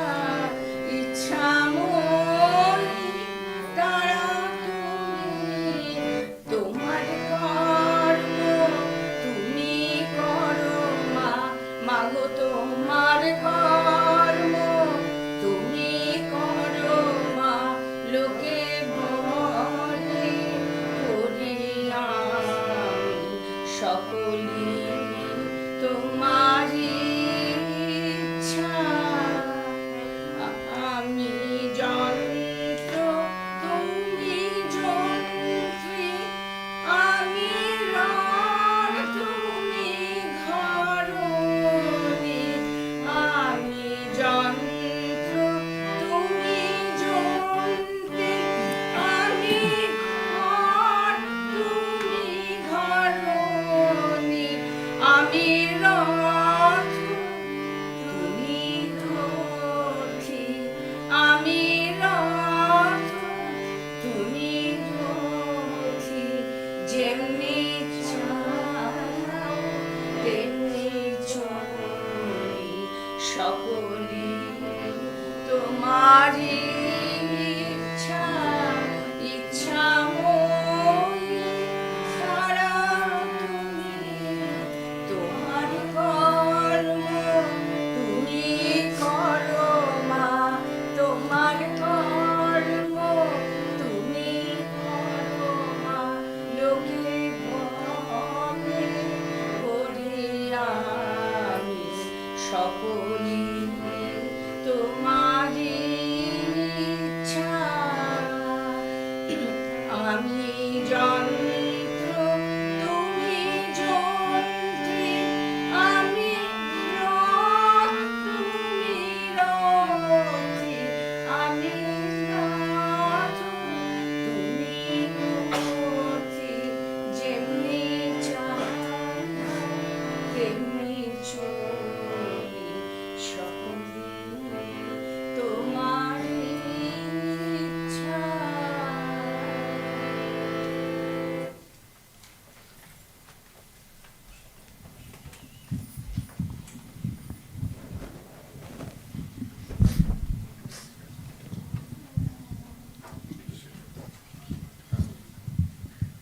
ইচ্ছা মনি তারা তুমি তোমার কর্ম তুমি করো মা মাগো তোমার কর্ম তুমি করো মা লোকে বলে করি আমি সকলি তোমারি ইচ্ছা আমি যন্ত্র তুমি যন্ত্রী আমি রণ তুমি ঘরণী আমি যন্ত্র তুমি যন্ত্রী আমি ঘর তুমি ঘরণী আমি রথ তুমি রথী আমি রথ তুমি রথী যেমনি চাও তেমনি চলি সকলি তোমারি ইচ্ছা ইচ্ছা মই সারা তুমি তোমার কর্ম তুমি করো মা তোমার কর্ম তুমি করো মা লোকে বলে করি আমি সকলি তোমারি ইচ্ছা আমি যন্ত্র তুমি যন্ত্রী আমি রথ তুমি রথী আমি রথ তুমি রথী যেমনি চাও তেমনি চলি সকলি তোমারি ইচ্ছা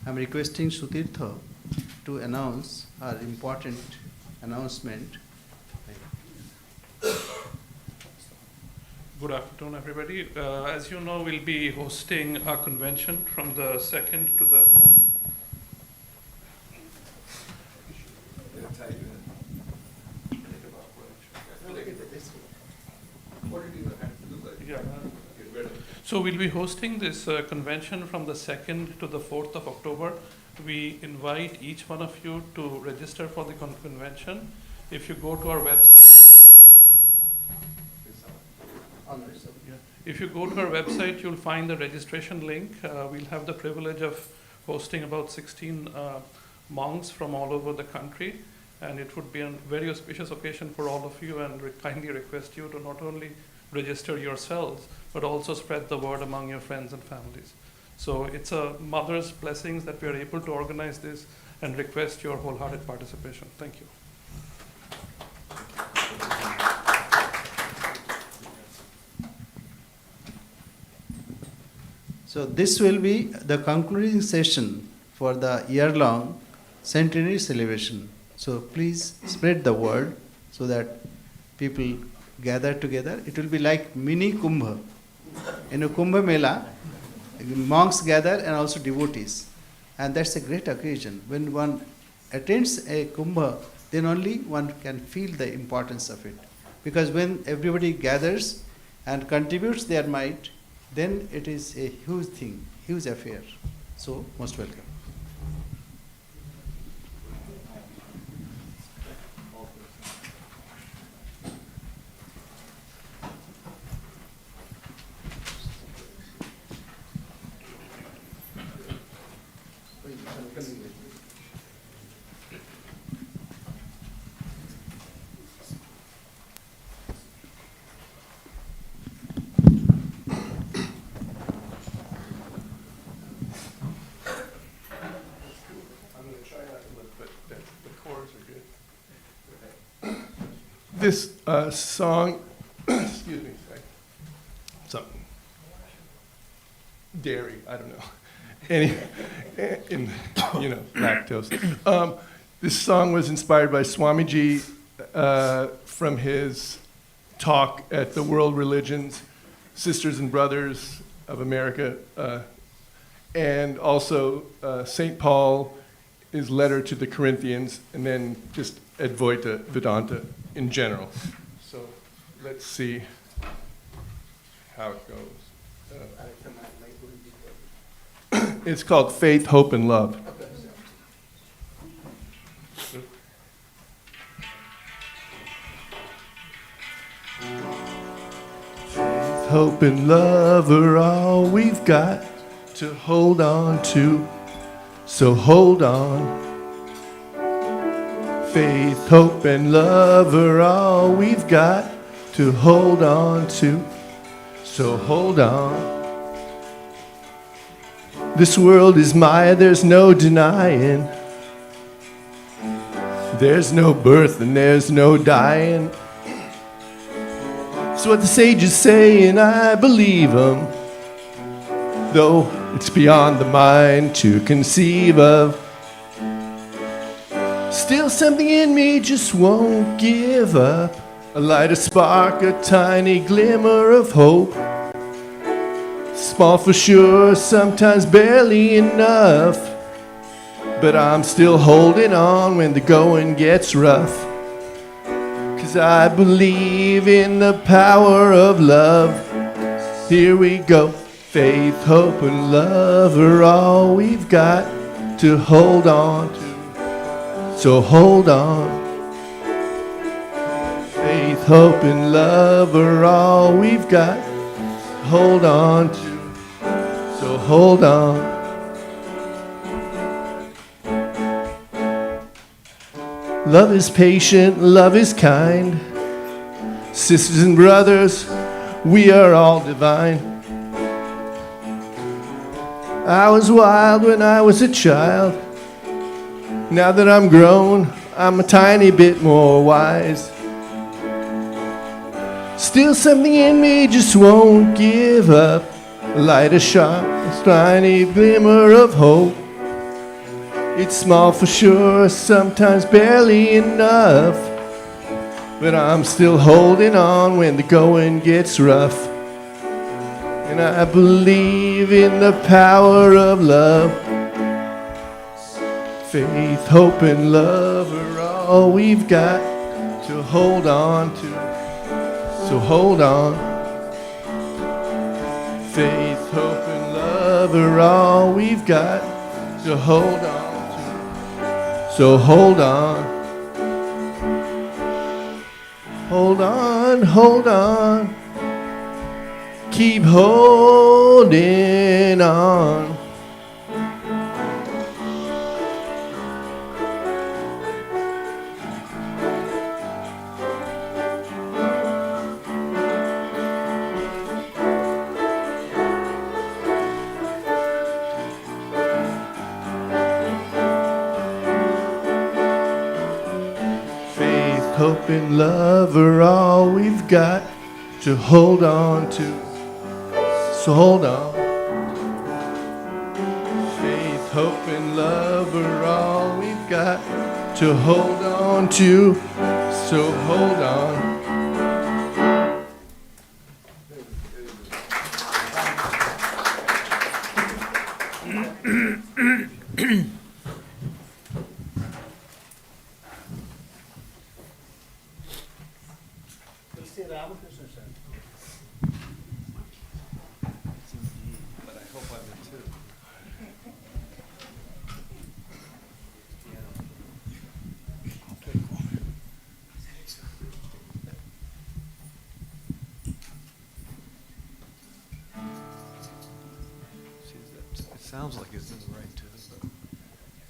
I'm requesting Sutirtha to announce our important announcement. Good afternoon, everybody. As you know, we'll be hosting a convention from the 2nd to the yeah. So we'll be hosting this convention from the 2nd to the 4th of October. We invite each one of you to register for the convention. If you go to our website, if you go to our website, you'll find the registration link. We'll have the privilege of hosting about 16 monks from all over the country, and it would be a very auspicious occasion for all of you, and we kindly request you to not only register yourselves, but also spread the word among your friends and families. So it's a mother's blessings that we are able to organize this, and request your wholehearted participation. Thank you. So this will be the concluding session for the year-long centenary celebration. So please spread the word so that people gather together. It will be like mini Kumbh. In a Kumbh Mela, monks gather and also devotees. And that's a great occasion. When one attends a Kumbh, then only one can feel the importance of it. Because when everybody gathers and contributes their might, then it is a huge thing, huge affair. So, most welcome. This song, excuse me, something, dairy, I don't know, lactose. This song was inspired by Swamiji from his talk at the World Religions, Sisters and Brothers of America, and also St. Paul, his letter to the Corinthians, and then just Advaita Vedanta in general. So let's see how it goes. It's called Faith, Hope, and Love. Faith, hope, and love are all we've got to hold on to. So hold on. Faith, hope, and love are all we've got to hold on to. So hold on. This world is Maya, there's no denying. There's no birth and there's no dying. It's what the sages say and I believe them, though it's beyond the mind to conceive of. Still something in me just won't give up. A light, a spark, a tiny glimmer of hope. Small for sure, sometimes barely enough. But I'm still holding on when the going gets rough. 'Cause I believe in the power of love. Here we go. Faith, hope, and love are all we've got to hold on to. So hold on. Faith, hope, and love are all we've got. Hold on to. So hold on. Love is patient, love is kind. Sisters and brothers, we are all divine. I was wild when I was a child. Now that I'm grown, I'm a tiny bit more wise. Still something in me just won't give up. Light a sharp, a tiny glimmer of hope. It's small for sure, sometimes barely enough. But I'm still holding on when the going gets rough. And I believe in the power of love. Faith, hope, and love are all we've got to hold on to. So hold on. Faith, hope, and love are all we've got to hold on to. So hold on. Hold on, hold on. Keep holding on. Hope and love are all we've got to hold on to. So hold on. Hope and love are all we've got to hold on to, so hold on. But I hope I'm in too. See, it sounds like it's in the right tune, but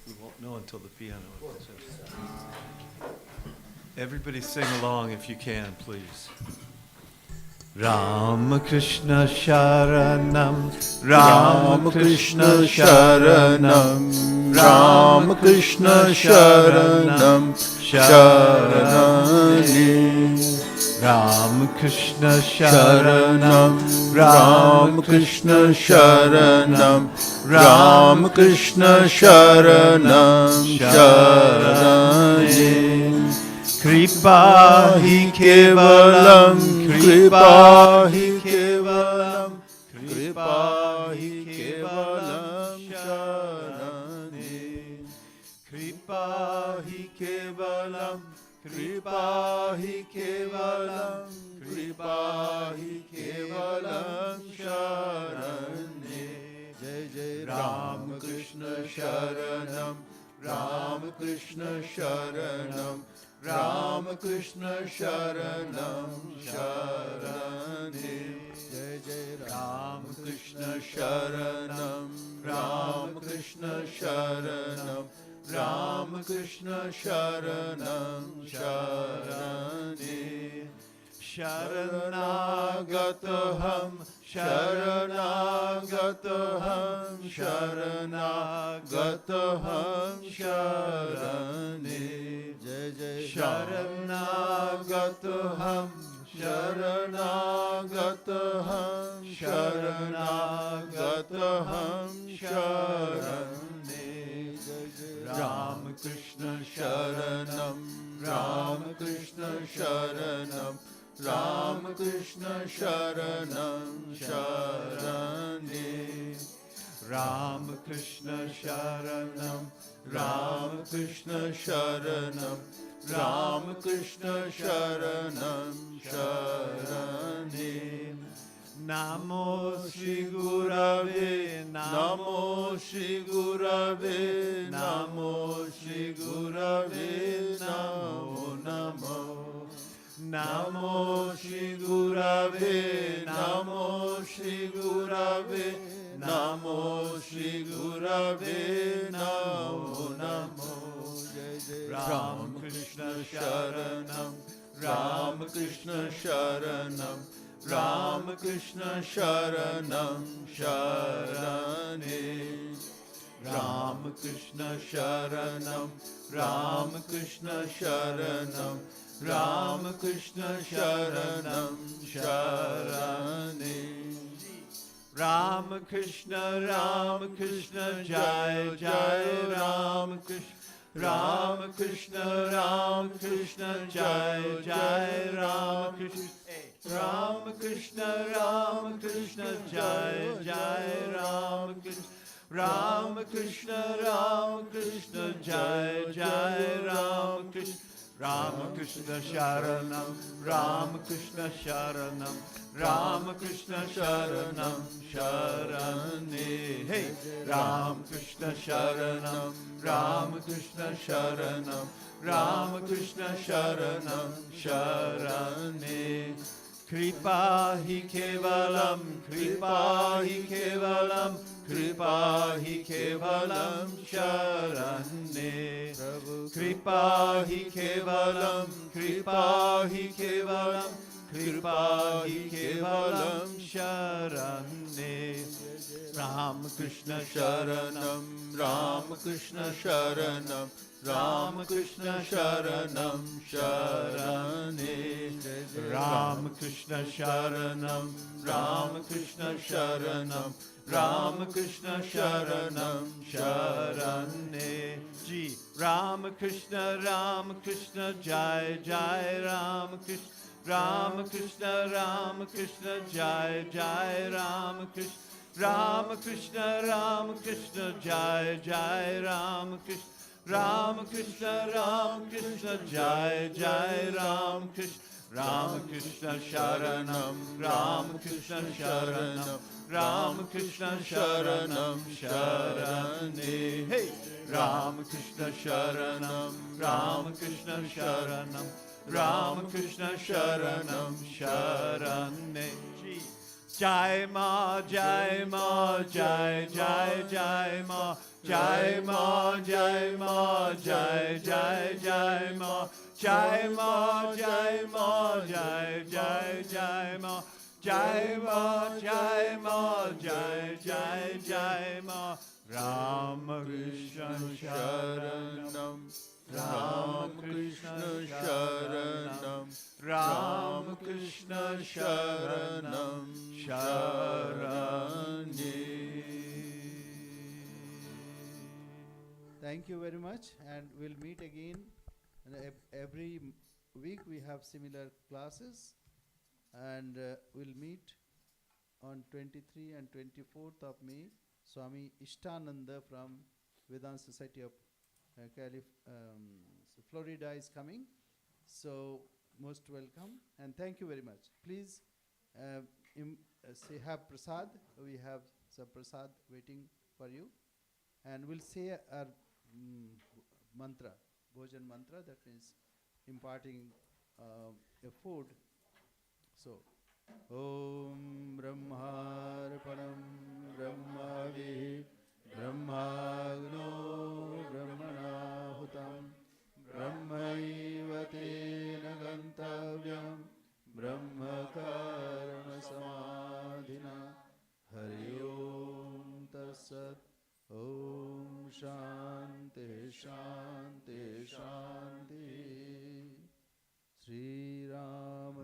we won't know until the piano. Everybody sing along if you can, please. Ramakrishna Sharanam, Ramakrishna Sharanam, Ramakrishna Sharanam, Sharanam, Ramakrishna Sharanam, Ramakrishna Sharanam, Ramakrishna Sharanam, Sharanam. Kripa hi kevalam, kripa hi kevalam, kripa hi kevalam sharane. Kripa hi kevalam, kripa hi kevalam, kripa hi kevalam sharane. Jai Jai Ramakrishna Sharanam, Ramakrishna Sharanam, Ramakrishna Sharanam, Sharane. Jai Jai Ramakrishna Sharanam, Ramakrishna Sharanam, Ramakrishna Sharanam, Sharane. Sharanagatoham, Sharanagatoham, Sharanagatoham, Sharane. Jai Jai Sharanagatoham, Sharanagatoham, Sharanagatoham, Sharane. Ramakrishna Sharanam, Ramakrishna Sharanam, Ramakrishna Sharanam, Sharane. Ramakrishna Sharanam, Ramakrishna Sharanam, Ramakrishna Sharanam, Sharane. Namo Shri Gurave, Namo Shri Gurave, Namo Shri Gurave, Namo Namo. Namo Shri Gurave, Namo Shri Gurave, Namo Shri Gurave, Namo Namo. Ramakrishna Sharanam, Ramakrishna Sharanam, Ramakrishna Sharanam, Sharane. Ramakrishna Sharanam, Ramakrishna Sharanam, Ramakrishna Sharanam, Sharane. Ramakrishna, Ramakrishna, Jai Jai Ramakrishna. Ramakrishna, Ramakrishna, Jai Jai Ramakrishna. Ramakrishna, Ramakrishna, Jai Jai Ramakrishna. Ramakrishna, Ramakrishna, Jai Jai Ramakrishna. Ramakrishna Sharanam, Ramakrishna Sharanam, Ramakrishna Sharanam, Sharane. Hey, Ramakrishna Sharanam, Ramakrishna Sharanam, Ramakrishna Sharanam, Sharane. Kripa hi kevalam, kripa hi kevalam, kripa hi kevalam, Sharane. Kripa hi kevalam, kripa hi kevalam, kripa hi kevalam, Sharane. Ramakrishna Sharanam, Ramakrishna Sharanam, Ramakrishna Sharanam, Sharane. Ramakrishna Sharanam, Ramakrishna Sharanam, Ramakrishna Sharanam, Sharane Ji. Ramakrishna, Ramakrishna, Jai Jai Ramakrishna, Ramakrishna, Ramakrishna, Jai Jai Ramakrishna, Ramakrishna, Ramakrishna, Jai Jai Ramakrishna, Ramakrishna, Ramakrishna, Jai Jai Ramakrishna, Ramakrishna Sharanam, Ramakrishna Sharanam, Ramakrishna Sharanam, Sharane. Hey! Ramakrishna Sharanam, Ramakrishna Sharanam, Ramakrishna Sharanam, Sharane. Jai Ma, Jai Ma, Jai Jai Jai Ma, Jai Ma, Jai Ma, Jai Jai Jai Ma, Jai Ma, Jai Ma, Jai Jai Jai Ma, Jai Ma, Jai Ma, Jai Jai Jai Ma, Ramakrishna Sharanam, Ramakrishna Sharanam, Ramakrishna Sharanam, Sharane. Thank you very much, and we'll meet again. And every week we have similar classes, and we'll meet on 23 and 24th of May. Swami Ishtananda from Vedanta Society of Florida is coming. So most welcome, and thank you very much. Please say have prasad. We have some prasad waiting for you, and we'll say our mantra, bhojan mantra, that means imparting a food. So, Om Brahmarpanam Brahmavi Brahmagno Brahmanahutam Brahmaiva tena gantavyam Brahmakarma samadhina Hari Om Tassat Om Shanti Shanti Shanti Sri Ram